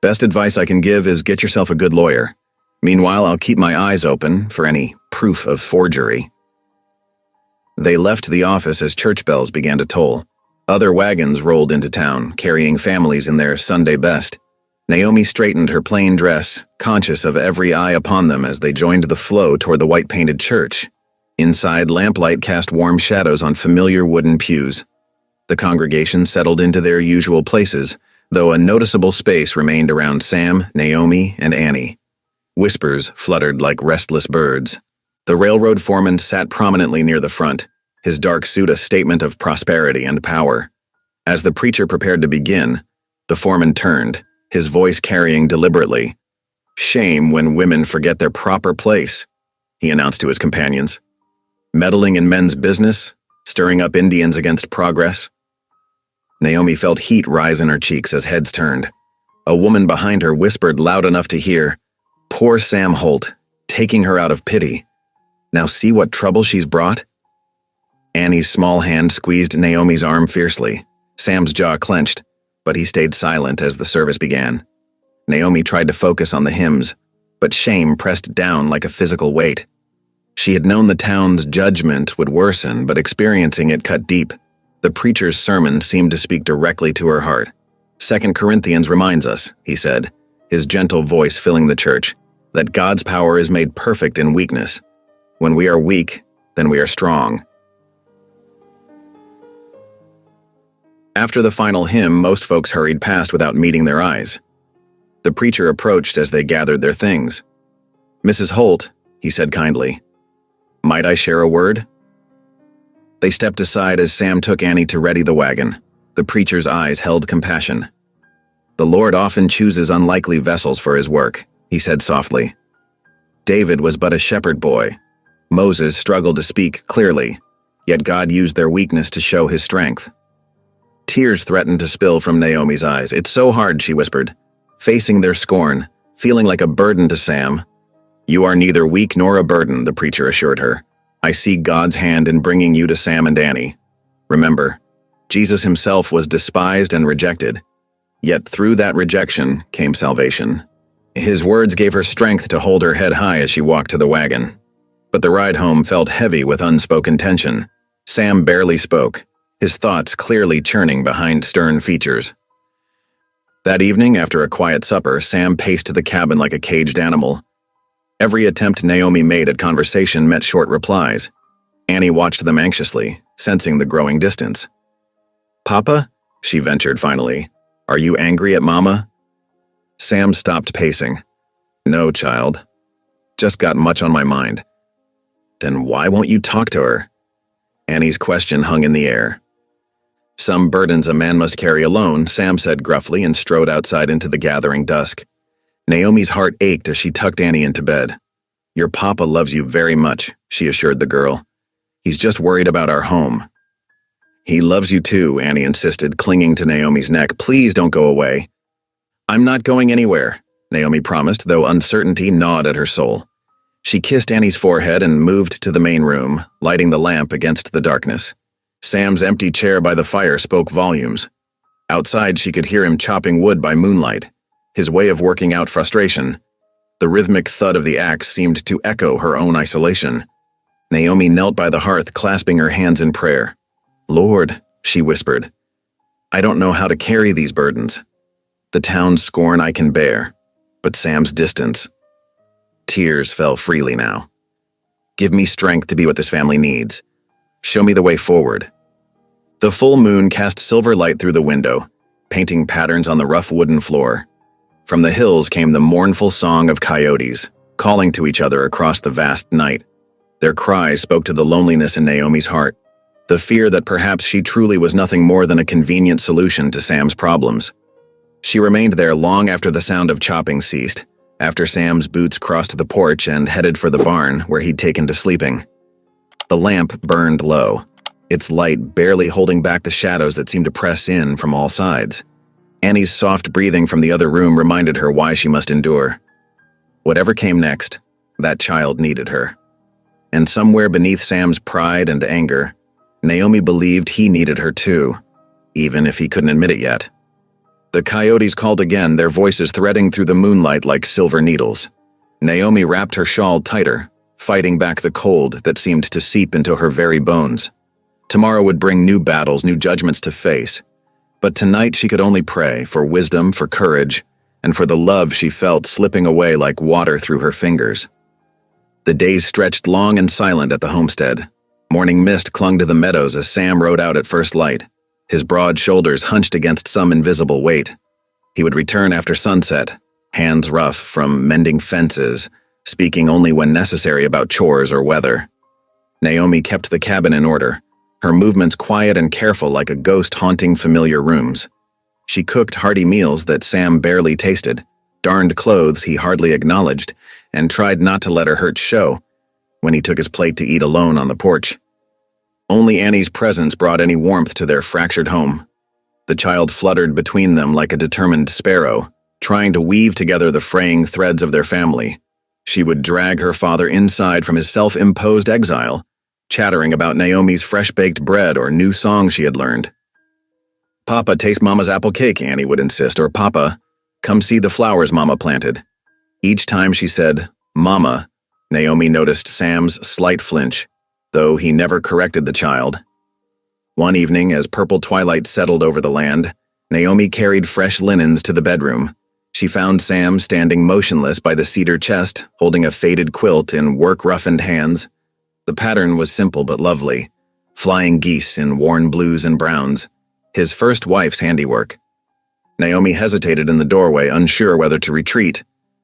Best advice I can give is get yourself a good lawyer. Meanwhile, I'll keep my eyes open for any proof of forgery. They left the office as church bells began to toll. Other wagons rolled into town, carrying families in their Sunday best. Naomi straightened her plain dress, conscious of every eye upon them as they joined the flow toward the white-painted church. Inside, lamplight cast warm shadows on familiar wooden pews. The congregation settled into their usual places, though a noticeable space remained around Sam, Naomi, and Annie. Whispers fluttered like restless birds. The railroad foreman sat prominently near the front, his dark suit a statement of prosperity and power. As the preacher prepared to begin, the foreman turned, his voice carrying deliberately. Shame when women forget their proper place, he announced to his companions. Meddling in men's business, stirring up Indians against progress. Naomi felt heat rise in her cheeks as heads turned. A woman behind her whispered loud enough to hear, Poor Sam Holt, taking her out of pity. Now see what trouble she's brought? Annie's small hand squeezed Naomi's arm fiercely. Sam's jaw clenched. but he stayed silent as the service began. Naomi tried to focus on the hymns, but shame pressed down like a physical weight. She had known the town's judgment would worsen, but experiencing it cut deep. The preacher's sermon seemed to speak directly to her heart. 2 Corinthians reminds us, he said, his gentle voice filling the church, that God's power is made perfect in weakness. When we are weak, then we are strong. After the final hymn, most folks hurried past without meeting their eyes. The preacher approached as they gathered their things. "Mrs. Holt," he said kindly, "might I share a word?" They stepped aside as Sam took Annie to ready the wagon. The preacher's eyes held compassion. "The Lord often chooses unlikely vessels for his work," he said softly. David was but a shepherd boy. Moses struggled to speak clearly, yet God used their weakness to show his strength. Tears threatened to spill from Naomi's eyes. "It's so hard," she whispered, facing their scorn, feeling like a burden to Sam. "You are neither weak nor a burden," the preacher assured her. "I see God's hand in bringing you to Sam and Annie. Remember, Jesus himself was despised and rejected, yet through that rejection came salvation." His words gave her strength to hold her head high as she walked to the wagon. But the ride home felt heavy with unspoken tension. Sam barely spoke, his thoughts clearly churning behind stern features. That evening, after a quiet supper, Sam paced to the cabin like a caged animal. Every attempt Naomi made at conversation met short replies. Annie watched them anxiously, sensing the growing distance. "Papa?" she ventured finally. "Are you angry at Mama?" Sam stopped pacing. "No, child. Just got much on my mind." "Then why won't you talk to her?" Annie's question hung in the air. "Some burdens a man must carry alone," Sam said gruffly and strode outside into the gathering dusk. Naomi's heart ached as she tucked Annie into bed. "Your papa loves you very much," she assured the girl. "He's just worried about our home." "He loves you too," Annie insisted, clinging to Naomi's neck. "Please don't go away." "I'm not going anywhere," Naomi promised, though uncertainty gnawed at her soul. She kissed Annie's forehead and moved to the main room, lighting the lamp against the darkness. Sam's empty chair by the fire spoke volumes. Outside, she could hear him chopping wood by moonlight, his way of working out frustration. The rhythmic thud of the axe seemed to echo her own isolation. Naomi knelt by the hearth, clasping her hands in prayer. "Lord," she whispered, "I don't know how to carry these burdens. The town's scorn I can bear, but Sam's distance." Tears fell freely now. "Give me strength to be what this family needs. Show me the way forward." The full moon cast silver light through the window, painting patterns on the rough wooden floor. From the hills came the mournful song of coyotes, calling to each other across the vast night. Their cries spoke to the loneliness in Naomi's heart, the fear that perhaps she truly was nothing more than a convenient solution to Sam's problems. She remained there long after the sound of chopping ceased, after Sam's boots crossed the porch and headed for the barn where he'd taken to sleeping. The lamp burned low, its light barely holding back the shadows that seemed to press in from all sides. Annie's soft breathing from the other room reminded her why she must endure. Whatever came next, that child needed her. And somewhere beneath Sam's pride and anger, Naomi believed he needed her too, even if he couldn't admit it yet. The coyotes called again, their voices threading through the moonlight like silver needles. Naomi wrapped her shawl tighter, fighting back the cold that seemed to seep into her very bones. Tomorrow would bring new battles, new judgments to face. But tonight she could only pray for wisdom, for courage, and for the love she felt slipping away like water through her fingers. The days stretched long and silent at the homestead. Morning mist clung to the meadows as Sam rode out at first light, his broad shoulders hunched against some invisible weight. He would return after sunset, hands rough from mending fences, speaking only when necessary about chores or weather. Naomi kept the cabin in order, her movements quiet and careful like a ghost haunting familiar rooms. She cooked hearty meals that Sam barely tasted, darned clothes he hardly acknowledged, and tried not to let her hurt show when he took his plate to eat alone on the porch. Only Annie's presence brought any warmth to their fractured home. The child fluttered between them like a determined sparrow, trying to weave together the fraying threads of their family. She would drag her father inside from his self-imposed exile, chattering about Naomi's fresh-baked bread or new song she had learned. "Papa, taste Mama's apple cake," Annie would insist, or "Papa, come see the flowers Mama planted." Each time she said, "Mama," Naomi noticed Sam's slight flinch, though he never corrected the child. One evening, as purple twilight settled over the land, Naomi carried fresh linens to the bedroom. She found Sam standing motionless by the cedar chest, holding a faded quilt in work-roughened hands. The pattern was simple but lovely, flying geese in worn blues and browns, his first wife's handiwork. Naomi hesitated in the doorway, unsure whether to retreat,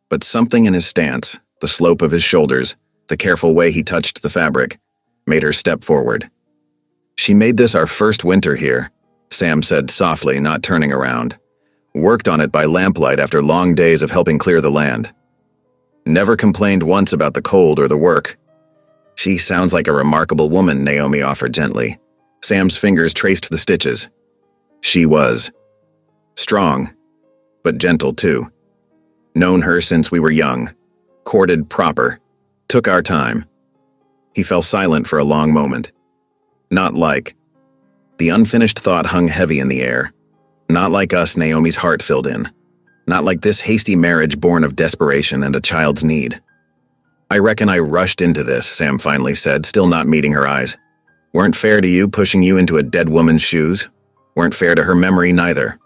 but something in his stance, the slope of his shoulders, the careful way he touched the fabric, made her step forward. "She made this our first winter here," Sam said softly, not turning around. "Worked on it by lamplight after long days of helping clear the land. Never complained once about the cold or the work." "She sounds like a remarkable woman," Naomi offered gently. Sam's fingers traced the stitches. She was. Strong, but gentle too. Known her since we were young. Courted proper. Took our time. He fell silent for a long moment. Not like. The unfinished thought hung heavy in the air. Not like us, Naomi's heart filled in. Not like this hasty marriage born of desperation and a child's need. "I reckon I rushed into this," Sam finally said, still not meeting her eyes. "Weren't fair to you, pushing you into a dead woman's shoes. Weren't fair to her memory, neither."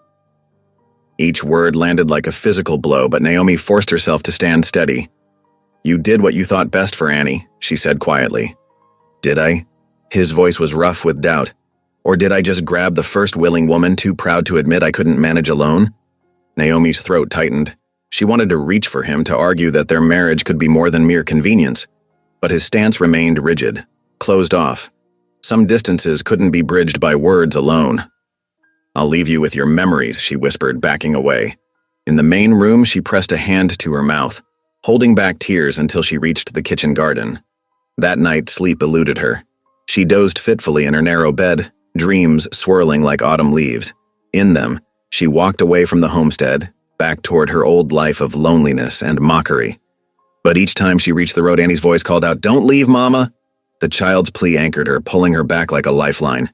Each word landed like a physical blow, but Naomi forced herself to stand steady. "You did what you thought best for Annie," she said quietly. "Did I?" His voice was rough with doubt. "Or did I just grab the first willing woman too proud to admit I couldn't manage alone?" Naomi's throat tightened. She wanted to reach for him, to argue that their marriage could be more than mere convenience. But his stance remained rigid, closed off. Some distances couldn't be bridged by words alone. "I'll leave you with your memories," she whispered, backing away. In the main room, she pressed a hand to her mouth, holding back tears until she reached the kitchen garden. That night, sleep eluded her. She dozed fitfully in her narrow bed, dreams swirling like autumn leaves. In them, she walked away from the homestead, back toward her old life of loneliness and mockery. But each time she reached the road, Annie's voice called out, "Don't leave, Mama!" The child's plea anchored her, pulling her back like a lifeline.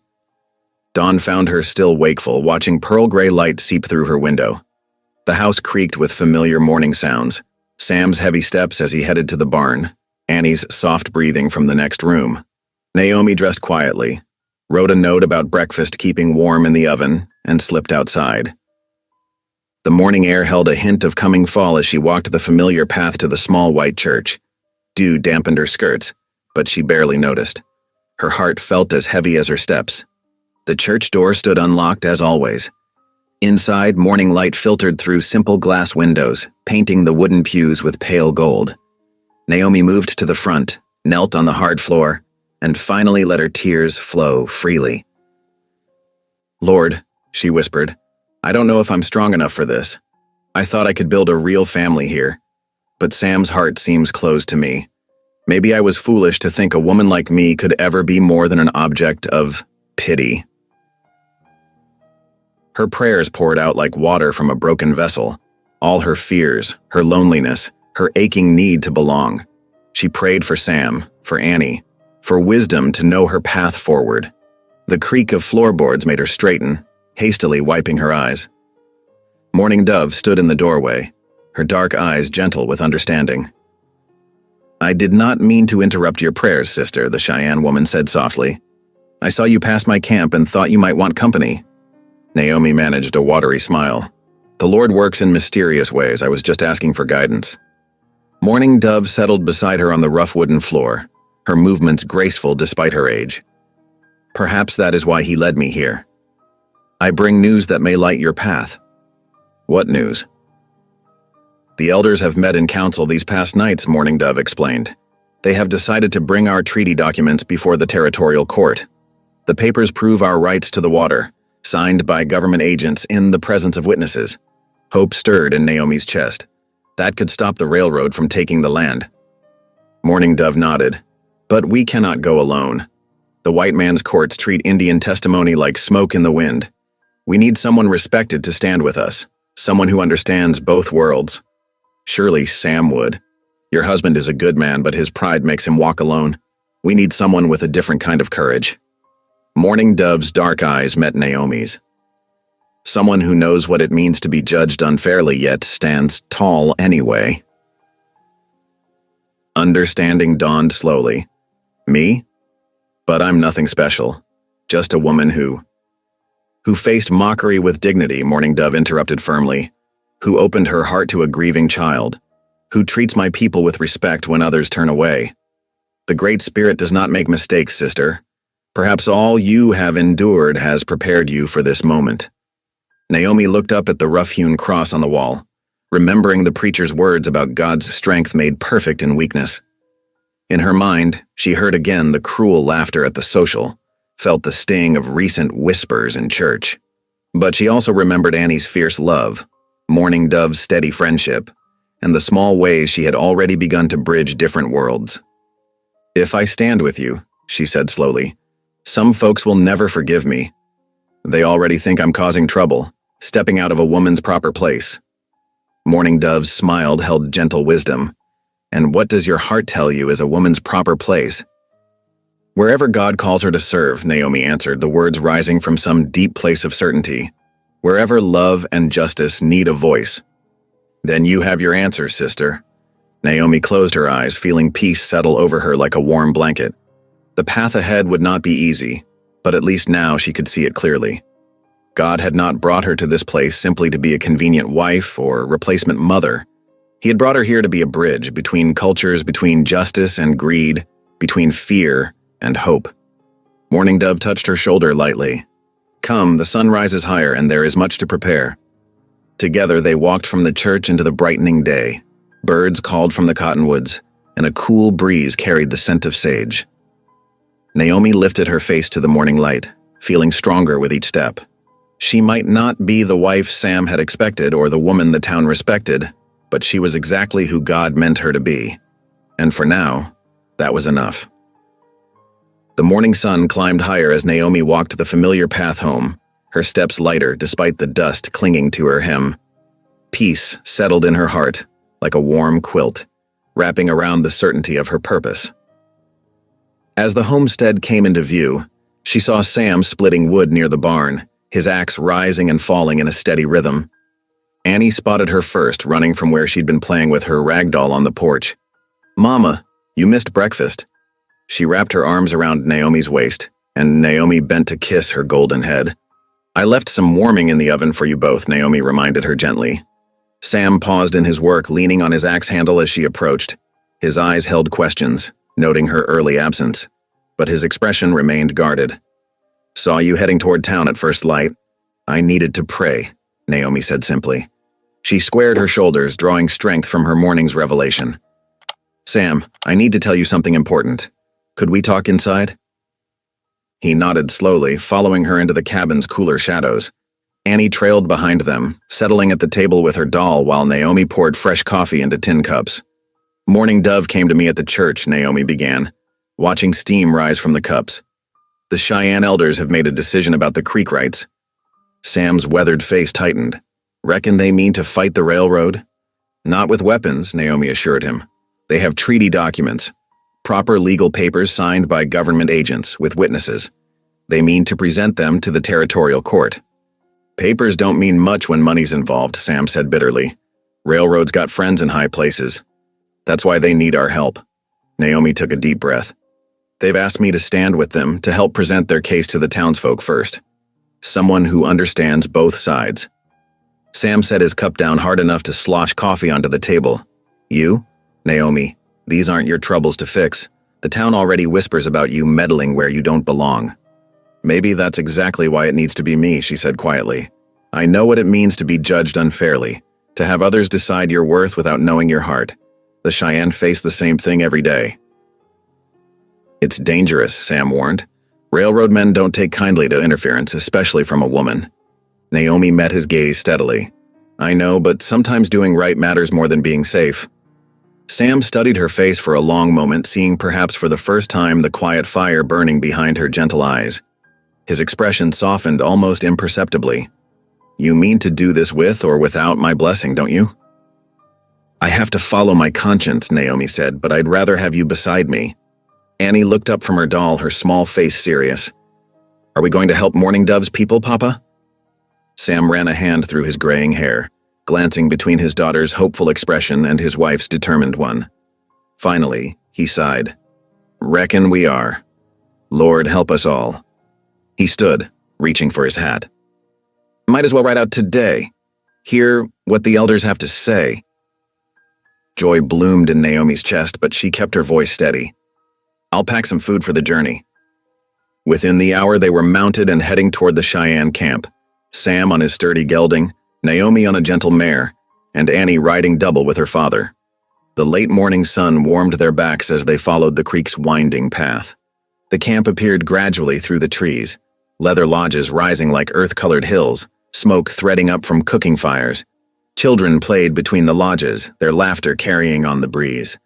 Dawn found her still wakeful, watching pearl gray light seep through her window. The house creaked with familiar morning sounds. Sam's heavy steps as he headed to the barn, Annie's soft breathing from the next room. Naomi dressed quietly, wrote a note about breakfast keeping warm in the oven, and slipped outside. The morning air held a hint of coming fall as she walked the familiar path to the small white church. Dew dampened her skirts, but she barely noticed. Her heart felt as heavy as her steps. The church door stood unlocked as always. Inside, morning light filtered through simple glass windows, painting the wooden pews with pale gold. Naomi moved to the front, knelt on the hard floor, and finally let her tears flow freely. "Lord," she whispered, "I don't know if I'm strong enough for this. I thought I could build a real family here, but Sam's heart seems closed to me. Maybe I was foolish to think a woman like me could ever be more than an object of pity." Her prayers poured out like water from a broken vessel. All her fears, her loneliness, her aching need to belong. She prayed for Sam, for Annie, for wisdom to know her path forward. The creak of floorboards made her straighten, hastily wiping her eyes. Morning Dove stood in the doorway, her dark eyes gentle with understanding. "I did not mean to interrupt your prayers, sister," the Cheyenne woman said softly. "I saw you pass my camp and thought you might want company." Naomi managed a watery smile. "The Lord works in mysterious ways. I was just asking for guidance." Morning Dove settled beside her on the rough wooden floor, her movements graceful despite her age. "Perhaps that is why he led me here. I bring news that may light your path." "What news?" "The elders have met in council these past nights," Morning Dove explained. "They have decided to bring our treaty documents before the territorial court. The papers prove our rights to the water, signed by government agents in the presence of witnesses." Hope stirred in Naomi's chest. That could stop the railroad from taking the land. Morning Dove nodded. "But we cannot go alone. The white man's courts treat Indian testimony like smoke in the wind. We need someone respected to stand with us, someone who understands both worlds. Surely Sam would. Your husband is a good man, but his pride makes him walk alone. We need someone with a different kind of courage." Morning Dove's dark eyes met Naomi's. Someone who knows what it means to be judged unfairly yet stands tall anyway. Understanding dawned slowly. Me? But I'm nothing special. Just a woman who faced mockery with dignity, Morning Dove interrupted firmly, who opened her heart to a grieving child, who treats my people with respect when others turn away. The Great Spirit does not make mistakes, sister. Perhaps all you have endured has prepared you for this moment. Naomi looked up at the rough-hewn cross on the wall, remembering the preacher's words about God's strength made perfect in weakness. In her mind, she heard again the cruel laughter at the social, felt the sting of recent whispers in church. But she also remembered Annie's fierce love, Morning Dove's steady friendship, and the small ways she had already begun to bridge different worlds. "If I stand with you," she said slowly, "some folks will never forgive me. They already think I'm causing trouble, stepping out of a woman's proper place." Morning Dove's smile held gentle wisdom. "And what does your heart tell you is a woman's proper place?" "Wherever God calls her to serve," Naomi answered, the words rising from some deep place of certainty. "Wherever love and justice need a voice." "Then you have your answer, sister." Naomi closed her eyes, feeling peace settle over her like a warm blanket. The path ahead would not be easy, but at least now she could see it clearly. God had not brought her to this place simply to be a convenient wife or replacement mother. He had brought her here to be a bridge between cultures, between justice and greed, between fear and hope. Morning Dove touched her shoulder lightly. "Come, the sun rises higher and there is much to prepare." Together they walked from the church into the brightening day. Birds called from the cottonwoods, and a cool breeze carried the scent of sage. Naomi lifted her face to the morning light, feeling stronger with each step. She might not be the wife Sam had expected or the woman the town respected, but she was exactly who God meant her to be. And for now, that was enough. The morning sun climbed higher as Naomi walked the familiar path home, her steps lighter despite the dust clinging to her hem. Peace settled in her heart, like a warm quilt, wrapping around the certainty of her purpose. As the homestead came into view, she saw Sam splitting wood near the barn, his axe rising and falling in a steady rhythm. Annie spotted her first, running from where she'd been playing with her rag doll on the porch. "Mama, you missed breakfast." She wrapped her arms around Naomi's waist, and Naomi bent to kiss her golden head. "I left some warming in the oven for you both," Naomi reminded her gently. Sam paused in his work, leaning on his axe handle as she approached. His eyes held questions, noting her early absence, but his expression remained guarded. "Saw you heading toward town at first light. I needed to pray," Naomi said simply. She squared her shoulders, drawing strength from her morning's revelation. "Sam, I need to tell you something important. Could we talk inside?" He nodded slowly, following her into the cabin's cooler shadows. Annie trailed behind them, settling at the table with her doll while Naomi poured fresh coffee into tin cups. "Morning Dove came to me at the church," Naomi began, watching steam rise from the cups. "The Cheyenne elders have made a decision about the creek rights." Sam's weathered face tightened. "Reckon they mean to fight the railroad?" "Not with weapons," Naomi assured him. "They have treaty documents, proper legal papers signed by government agents with witnesses. They mean to present them to the territorial court." "Papers don't mean much when money's involved," Sam said bitterly. "Railroads got friends in high places. That's why they need our help." Naomi took a deep breath. "They've asked me to stand with them to help present their case to the townsfolk first. Someone who understands both sides." Sam set his cup down hard enough to slosh coffee onto the table. "You? Naomi, these aren't your troubles to fix. The town already whispers about you meddling where you don't belong." "Maybe that's exactly why it needs to be me," she said quietly. "I know what it means to be judged unfairly, to have others decide your worth without knowing your heart. The Cheyenne face the same thing every day." "It's dangerous," Sam warned. "Railroad men don't take kindly to interference, especially from a woman." Naomi met his gaze steadily. "I know, but sometimes doing right matters more than being safe." Sam studied her face for a long moment, seeing perhaps for the first time the quiet fire burning behind her gentle eyes. His expression softened almost imperceptibly. "You mean to do this with or without my blessing, don't you?" "I have to follow my conscience," Naomi said, "but I'd rather have you beside me." Annie looked up from her doll, her small face serious. "Are we going to help Morning Dove's people, Papa?" Sam ran a hand through his graying hair, glancing between his daughter's hopeful expression and his wife's determined one. Finally, he sighed. "Reckon we are. Lord help us all." He stood, reaching for his hat. "Might as well ride out today. Hear what the elders have to say." Joy bloomed in Naomi's chest, but she kept her voice steady. "I'll pack some food for the journey." Within the hour, they were mounted and heading toward the Cheyenne camp. Sam on his sturdy gelding, Naomi on a gentle mare, and Annie riding double with her father. The late morning sun warmed their backs as they followed the creek's winding path. The camp appeared gradually through the trees, leather lodges rising like earth-colored hills, smoke threading up from cooking fires. Children played between the lodges, their laughter carrying on the breeze.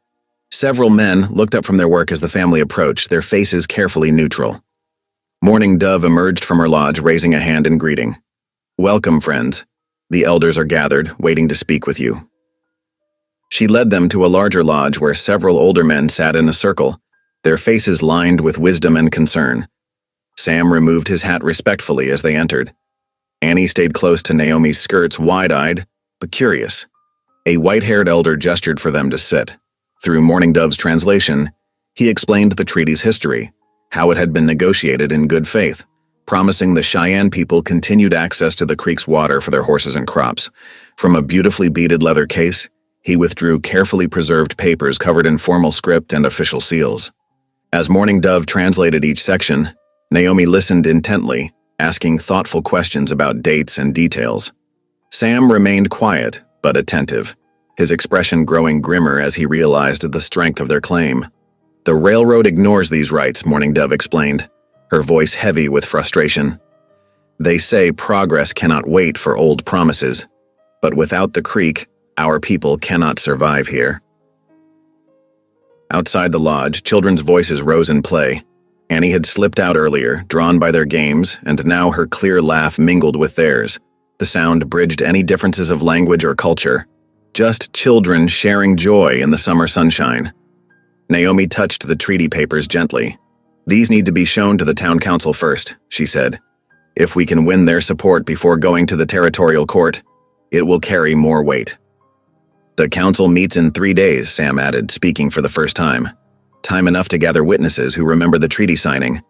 Several men looked up from their work as the family approached, their faces carefully neutral. Mourning Dove emerged from her lodge, raising a hand in greeting. "Welcome, friends. The elders are gathered, waiting to speak with you." She led them to a larger lodge where several older men sat in a circle, their faces lined with wisdom and concern. Sam removed his hat respectfully as they entered. Annie stayed close to Naomi's skirts, wide-eyed, but curious. A white-haired elder gestured for them to sit. Through Mourning Dove's translation, he explained the treaty's history, how it had been negotiated in good faith, promising the Cheyenne people continued access to the creek's water for their horses and crops. From a beautifully beaded leather case, he withdrew carefully preserved papers covered in formal script and official seals. As Mourning Dove translated each section, Naomi listened intently, asking thoughtful questions about dates and details. Sam remained quiet, but attentive, his expression growing grimmer as he realized the strength of their claim. "The railroad ignores these rights," Mourning Dove explained, her voice heavy with frustration. "They say progress cannot wait for old promises, but without the creek, our people cannot survive here." Outside the lodge, children's voices rose in play. Annie had slipped out earlier, drawn by their games, and now her clear laugh mingled with theirs. The sound bridged any differences of language or culture. Just children sharing joy in the summer sunshine. Naomi touched the treaty papers gently. "These need to be shown to the town council first," she said. "If we can win their support before going to the territorial court, it will carry more weight." "The council meets in 3 days," Sam added, speaking for the first time. "Time enough to gather witnesses who remember the treaty signing."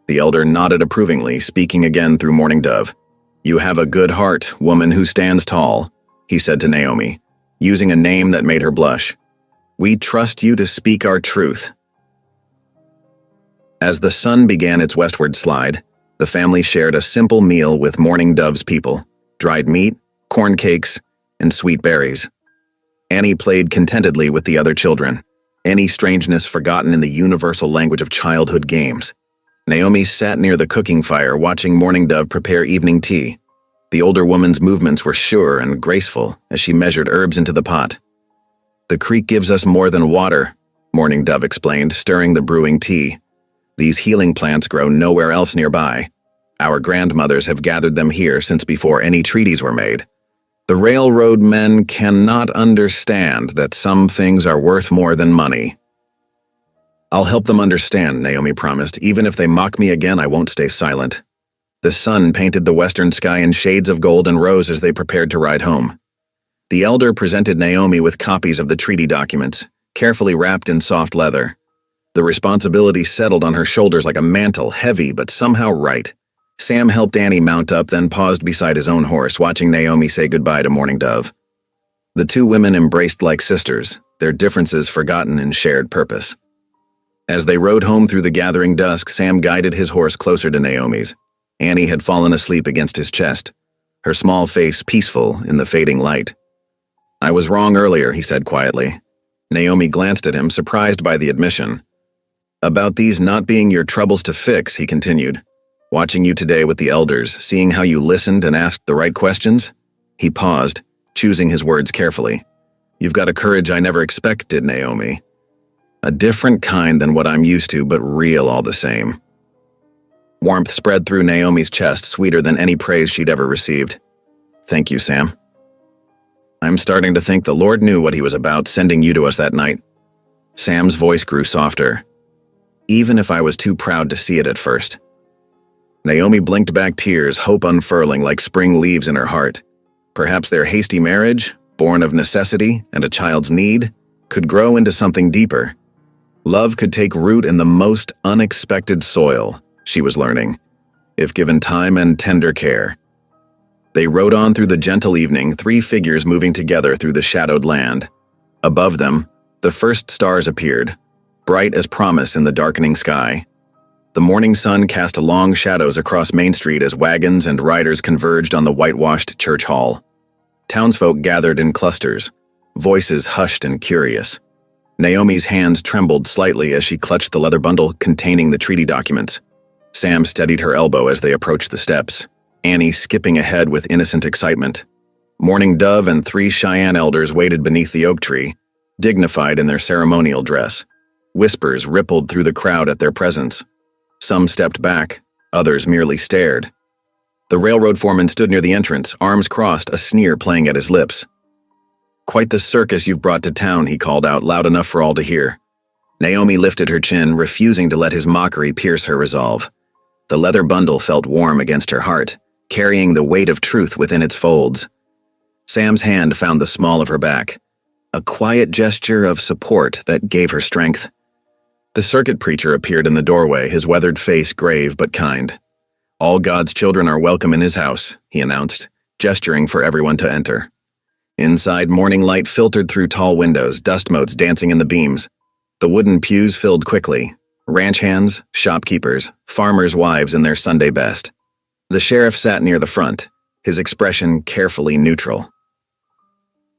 The elder nodded approvingly, speaking again through Mourning Dove. "You have a good heart, woman who stands tall," he said to Naomi, using a name that made her blush. "We trust you to speak our truth." As the sun began its westward slide, the family shared a simple meal with Mourning Dove's people: dried meat, corn cakes, and sweet berries. Annie played contentedly with the other children, any strangeness forgotten in the universal language of childhood games. Naomi sat near the cooking fire, watching Mourning Dove prepare evening tea. The older woman's movements were sure and graceful as she measured herbs into the pot. "The creek gives us more than water," Mourning Dove explained, stirring the brewing tea. "These healing plants grow nowhere else nearby. Our grandmothers have gathered them here since before any treaties were made. The railroad men cannot understand that some things are worth more than money." "I'll help them understand," Naomi promised. "Even if they mock me again, I won't stay silent." The sun painted the western sky in shades of gold and rose as they prepared to ride home. The elder presented Naomi with copies of the treaty documents, carefully wrapped in soft leather. The responsibility settled on her shoulders like a mantle, heavy but somehow right. Sam helped Annie mount up, then paused beside his own horse, watching Naomi say goodbye to Mourning Dove. The two women embraced like sisters, their differences forgotten in shared purpose. As they rode home through the gathering dusk, Sam guided his horse closer to Naomi's. Annie had fallen asleep against his chest, her small face peaceful in the fading light. "I was wrong earlier," he said quietly. Naomi glanced at him, surprised by the admission. "About these not being your troubles to fix," he continued. "Watching you today with the elders, seeing how you listened and asked the right questions." He paused, choosing his words carefully. "You've got a courage I never expected, Naomi. A different kind than what I'm used to, but real all the same." Warmth spread through Naomi's chest, sweeter than any praise she'd ever received. "Thank you, Sam. I'm starting to think the Lord knew what he was about, sending you to us that night." Sam's voice grew softer, even if I was too proud to see it at first. Naomi blinked back tears, hope unfurling like spring leaves in her heart. Perhaps their hasty marriage, born of necessity and a child's need, could grow into something deeper. Love could take root in the most unexpected soil, she was learning, if given time and tender care. They rode on through the gentle evening, three figures moving together through the shadowed land. Above them, the first stars appeared, bright as promise in the darkening sky. The morning sun cast long shadows across Main Street as wagons and riders converged on the whitewashed church hall. Townsfolk gathered in clusters, voices hushed and curious. Naomi's hands trembled slightly as she clutched the leather bundle containing the treaty documents. Sam steadied her elbow as they approached the steps, Annie skipping ahead with innocent excitement. Mourning Dove and 3 Cheyenne elders waited beneath the oak tree, dignified in their ceremonial dress. Whispers rippled through the crowd at their presence. Some stepped back, others merely stared. The railroad foreman stood near the entrance, arms crossed, a sneer playing at his lips. "Quite the circus you've brought to town," he called out, loud enough for all to hear. Naomi lifted her chin, refusing to let his mockery pierce her resolve. The leather bundle felt warm against her heart, carrying the weight of truth within its folds. Sam's hand found the small of her back, a quiet gesture of support that gave her strength. The circuit preacher appeared in the doorway, his weathered face grave but kind. "All God's children are welcome in his house," he announced, gesturing for everyone to enter. Inside, morning light filtered through tall windows, dust motes dancing in the beams. The wooden pews filled quickly. Ranch hands, shopkeepers, farmers' wives in their Sunday best. The sheriff sat near the front, his expression carefully neutral.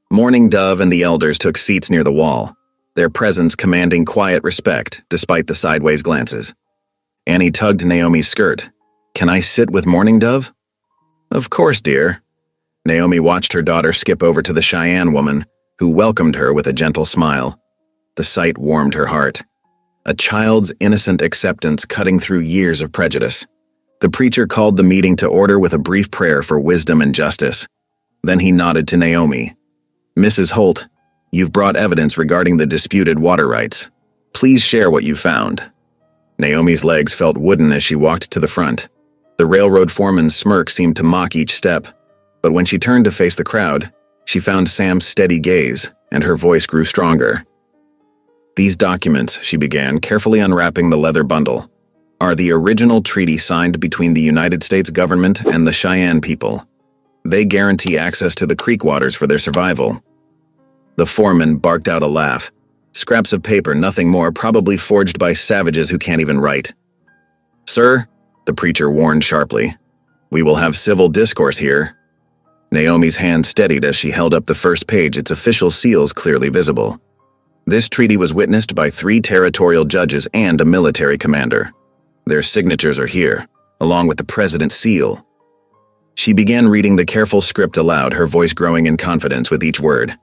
Mourning Dove and the elders took seats near the wall, their presence commanding quiet respect despite the sideways glances. Annie tugged Naomi's skirt. "Can I sit with Mourning Dove?" "Of course, dear." Naomi watched her daughter skip over to the Cheyenne woman, who welcomed her with a gentle smile. The sight warmed her heart. A child's innocent acceptance cutting through years of prejudice. The preacher called the meeting to order with a brief prayer for wisdom and justice. Then he nodded to Naomi. "Mrs. Holt, you've brought evidence regarding the disputed water rights. Please share what you found." Naomi's legs felt wooden as she walked to the front. The railroad foreman's smirk seemed to mock each step, but when she turned to face the crowd, she found Sam's steady gaze, and her voice grew stronger. "These documents," she began, carefully unwrapping the leather bundle, "are the original treaty signed between the United States government and the Cheyenne people. They guarantee access to the creek waters for their survival." The foreman barked out a laugh. "Scraps of paper, nothing more, probably forged by savages who can't even write." "Sir," the preacher warned sharply, "we will have civil discourse here." Naomi's hand steadied as she held up the first page, its official seals clearly visible. This treaty was witnessed by 3 territorial judges and a military commander. Their signatures are here, along with the president's seal. She began reading the careful script aloud, her voice growing in confidence with each word.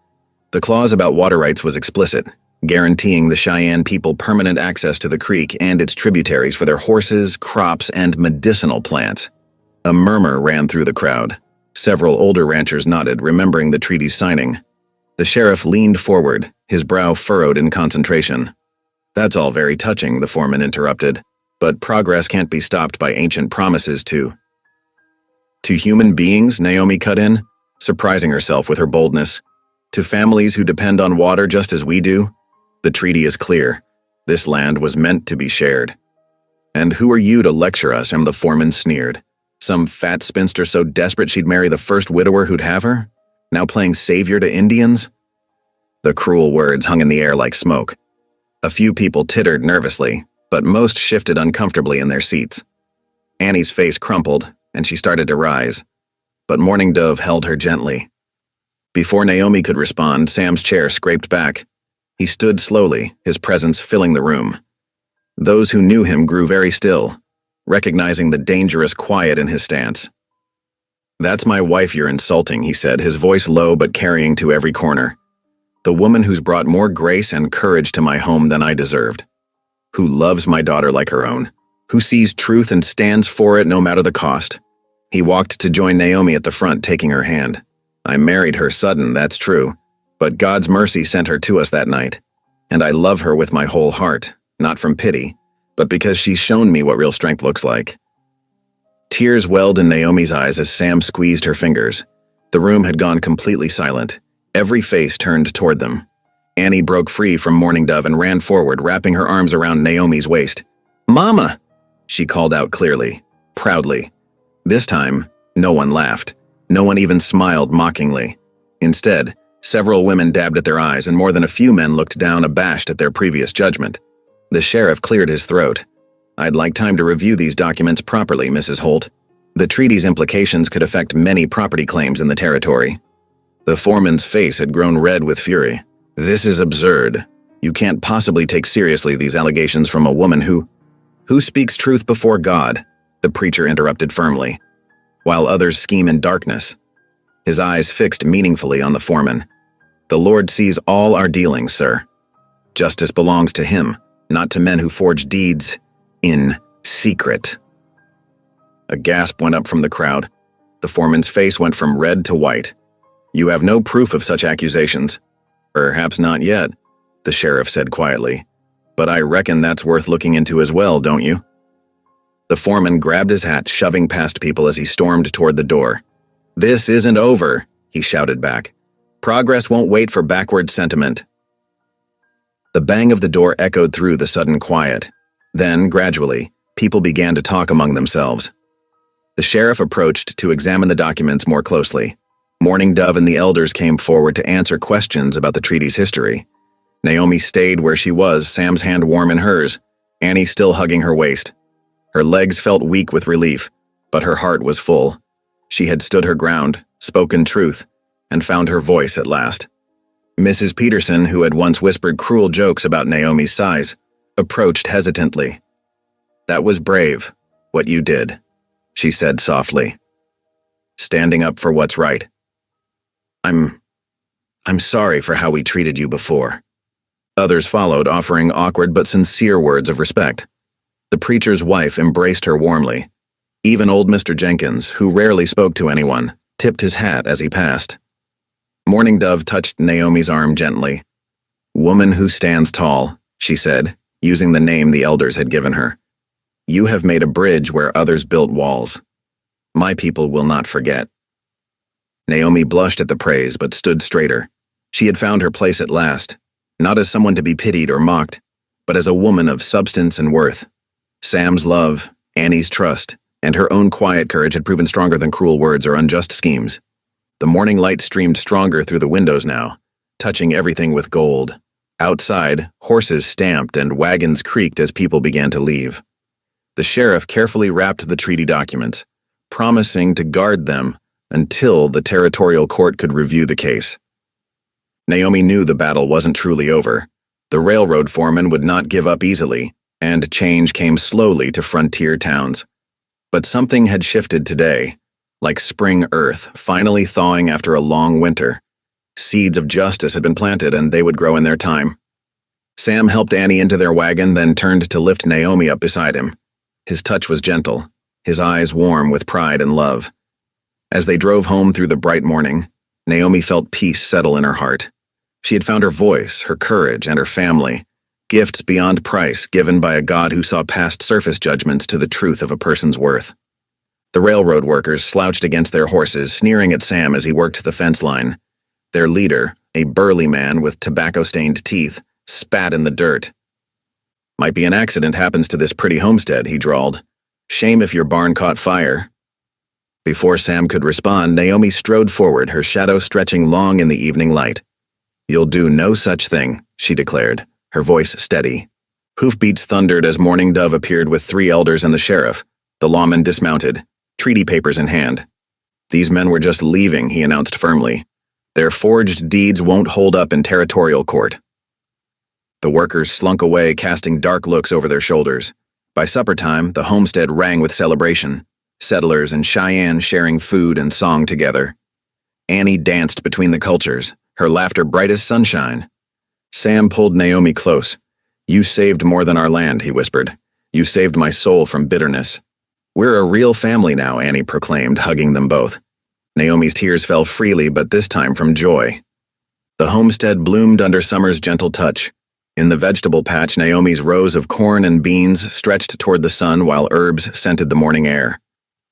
The clause about water rights was explicit, guaranteeing the Cheyenne people permanent access to the creek and its tributaries for their horses, crops, and medicinal plants. A murmur ran through the crowd. Several older ranchers nodded, remembering the treaty's signing. The sheriff leaned forward, his brow furrowed in concentration. "That's all very touching," the foreman interrupted, "but progress can't be stopped by ancient promises to human beings," Naomi cut in, surprising herself with her boldness. "To families who depend on water just as we do. The treaty is clear. This land was meant to be shared." "And who are you to lecture us?" the foreman sneered. "Some fat spinster so desperate she'd marry the first widower who'd have her? Now playing savior to Indians?" The cruel words hung in the air like smoke. A few people tittered nervously, but most shifted uncomfortably in their seats. Annie's face crumpled, and she started to rise, but Mourning Dove held her gently. Before Naomi could respond, Sam's chair scraped back. He stood slowly, his presence filling the room. Those who knew him grew very still, recognizing the dangerous quiet in his stance. "That's my wife you're insulting," he said, his voice low but carrying to every corner. "The woman who's brought more grace and courage to my home than I deserved. Who loves my daughter like her own. Who sees truth and stands for it no matter the cost." He walked to join Naomi at the front, taking her hand. "I married her sudden, that's true, but God's mercy sent her to us that night. And I love her with my whole heart, not from pity, but because she's shown me what real strength looks like." Tears welled in Naomi's eyes as Sam squeezed her fingers. The room had gone completely silent. Every face turned toward them. Annie broke free from Mourning Dove and ran forward, wrapping her arms around Naomi's waist. "Mama!" she called out clearly, proudly. This time, no one laughed. No one even smiled mockingly. Instead, several women dabbed at their eyes and more than a few men looked down abashed at their previous judgment. The sheriff cleared his throat. "I'd like time to review these documents properly, Mrs. Holt. The treaty's implications could affect many property claims in the territory." The foreman's face had grown red with fury. "This is absurd. You can't possibly take seriously these allegations from a woman who speaks truth before God," the preacher interrupted firmly, "while others scheme in darkness." His eyes fixed meaningfully on the foreman. "The Lord sees all our dealings, sir. Justice belongs to him, not to men who forge deeds in secret." A gasp went up from the crowd. The foreman's face went from red to white. "You have no proof of such accusations." "Perhaps not yet," the sheriff said quietly. "But I reckon that's worth looking into as well, don't you?" The foreman grabbed his hat, shoving past people as he stormed toward the door. "This isn't over," he shouted back. "Progress won't wait for backward sentiment." The bang of the door echoed through the sudden quiet. Then, gradually, people began to talk among themselves. The sheriff approached to examine the documents more closely. Mourning Dove and the elders came forward to answer questions about the treaty's history. Naomi stayed where she was, Sam's hand warm in hers, Annie still hugging her waist. Her legs felt weak with relief, but her heart was full. She had stood her ground, spoken truth, and found her voice at last. Mrs. Peterson, who had once whispered cruel jokes about Naomi's size, approached hesitantly. "That was brave, what you did," she said softly. "Standing up for what's right. I'm sorry for how we treated you before." Others followed, offering awkward but sincere words of respect. The preacher's wife embraced her warmly. Even old Mr. Jenkins, who rarely spoke to anyone, tipped his hat as he passed. Mourning Dove touched Naomi's arm gently. "Woman who stands tall," she said, using the name the elders had given her. "You have made a bridge where others built walls. My people will not forget." Naomi blushed at the praise but stood straighter. She had found her place at last, not as someone to be pitied or mocked, but as a woman of substance and worth. Sam's love, Annie's trust, and her own quiet courage had proven stronger than cruel words or unjust schemes. The morning light streamed stronger through the windows now, touching everything with gold. Outside, horses stamped and wagons creaked as people began to leave. The sheriff carefully wrapped the treaty documents, promising to guard them until the territorial court could review the case. Naomi knew the battle wasn't truly over. The railroad foreman would not give up easily, and change came slowly to frontier towns. But something had shifted today, like spring earth finally thawing after a long winter. Seeds of justice had been planted, and they would grow in their time. Sam helped Annie into their wagon, then turned to lift Naomi up beside him. His touch was gentle, his eyes warm with pride and love. As they drove home through the bright morning, Naomi felt peace settle in her heart. She had found her voice, her courage, and her family, gifts beyond price given by a God who saw past surface judgments to the truth of a person's worth. The railroad workers slouched against their horses, sneering at Sam as he worked the fence line. Their leader, a burly man with tobacco-stained teeth, spat in the dirt. "Might be an accident happens to this pretty homestead," he drawled. "Shame if your barn caught fire." Before Sam could respond, Naomi strode forward, her shadow stretching long in the evening light. "You'll do no such thing," she declared, her voice steady. Hoofbeats thundered as Mourning Dove appeared with 3 elders and the sheriff. The lawman dismounted, treaty papers in hand. "These men were just leaving," he announced firmly. "Their forged deeds won't hold up in territorial court." The workers slunk away, casting dark looks over their shoulders. By supper time, the homestead rang with celebration. Settlers and Cheyenne sharing food and song together. Annie danced between the cultures, her laughter bright as sunshine. Sam pulled Naomi close. "You saved more than our land," he whispered. "You saved my soul from bitterness." "We're a real family now," Annie proclaimed, hugging them both. Naomi's tears fell freely, but this time from joy. The homestead bloomed under summer's gentle touch. In the vegetable patch, Naomi's rows of corn and beans stretched toward the sun while herbs scented the morning air.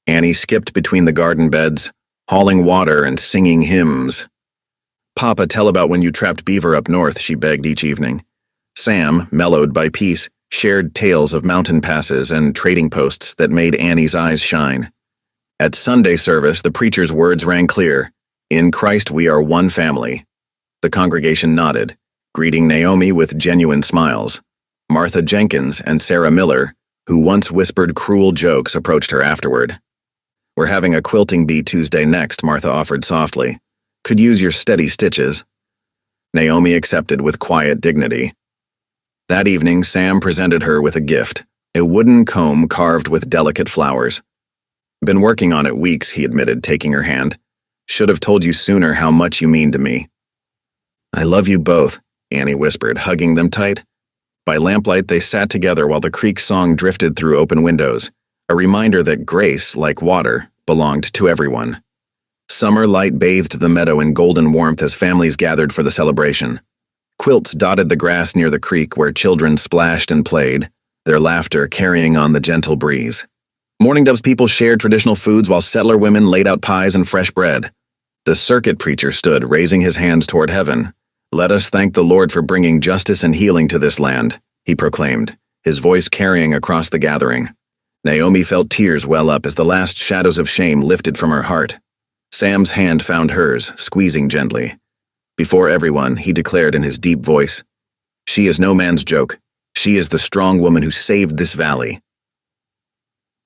Annie skipped between the garden beds, hauling water and singing hymns. "Papa, tell about when you trapped beaver up north," she begged each evening. Sam, mellowed by peace, shared tales of mountain passes and trading posts that made Annie's eyes shine. At Sunday service, the preacher's words rang clear, "In Christ we are one family." The congregation nodded, greeting Naomi with genuine smiles. Martha Jenkins and Sarah Miller, who once whispered cruel jokes, approached her afterward. "We're having a quilting bee Tuesday next," Martha offered softly. "Could use your steady stitches." Naomi accepted with quiet dignity. That evening, Sam presented her with a gift, a wooden comb carved with delicate flowers. "Been working on it weeks," he admitted, taking her hand. "Should have told you sooner how much you mean to me." "I love you both," Annie whispered, hugging them tight. By lamplight, they sat together while the creek song drifted through open windows, a reminder that grace, like water, belonged to everyone. Summer light bathed the meadow in golden warmth as families gathered for the celebration. Quilts dotted the grass near the creek where children splashed and played, their laughter carrying on the gentle breeze. Mourning Dove's people shared traditional foods while settler women laid out pies and fresh bread. The circuit preacher stood, raising his hands toward heaven. "Let us thank the Lord for bringing justice and healing to this land," he proclaimed, his voice carrying across the gathering. Naomi felt tears well up as the last shadows of shame lifted from her heart. Sam's hand found hers, squeezing gently. Before everyone, he declared in his deep voice, "She is no man's joke. She is the strong woman who saved this valley."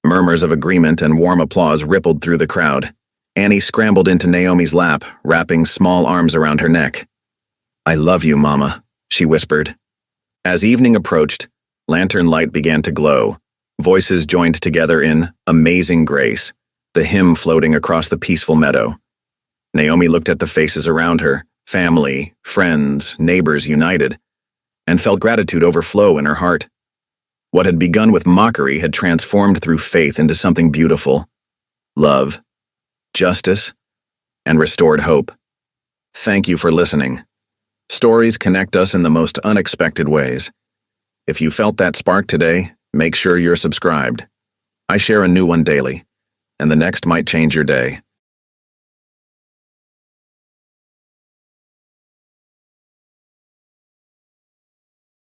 Murmurs of agreement and warm applause rippled through the crowd. Annie scrambled into Naomi's lap, wrapping small arms around her neck. "I love you, Mama," she whispered. As evening approached, lantern light began to glow. Voices joined together in Amazing Grace, the hymn floating across the peaceful meadow. Naomi looked at the faces around her, family, friends, neighbors united, and felt gratitude overflow in her heart. What had begun with mockery had transformed through faith into something beautiful: love, justice, and restored hope. Thank you for listening. Stories connect us in the most unexpected ways. If you felt that spark today, make sure you're subscribed. I share a new one daily, and the next might change your day.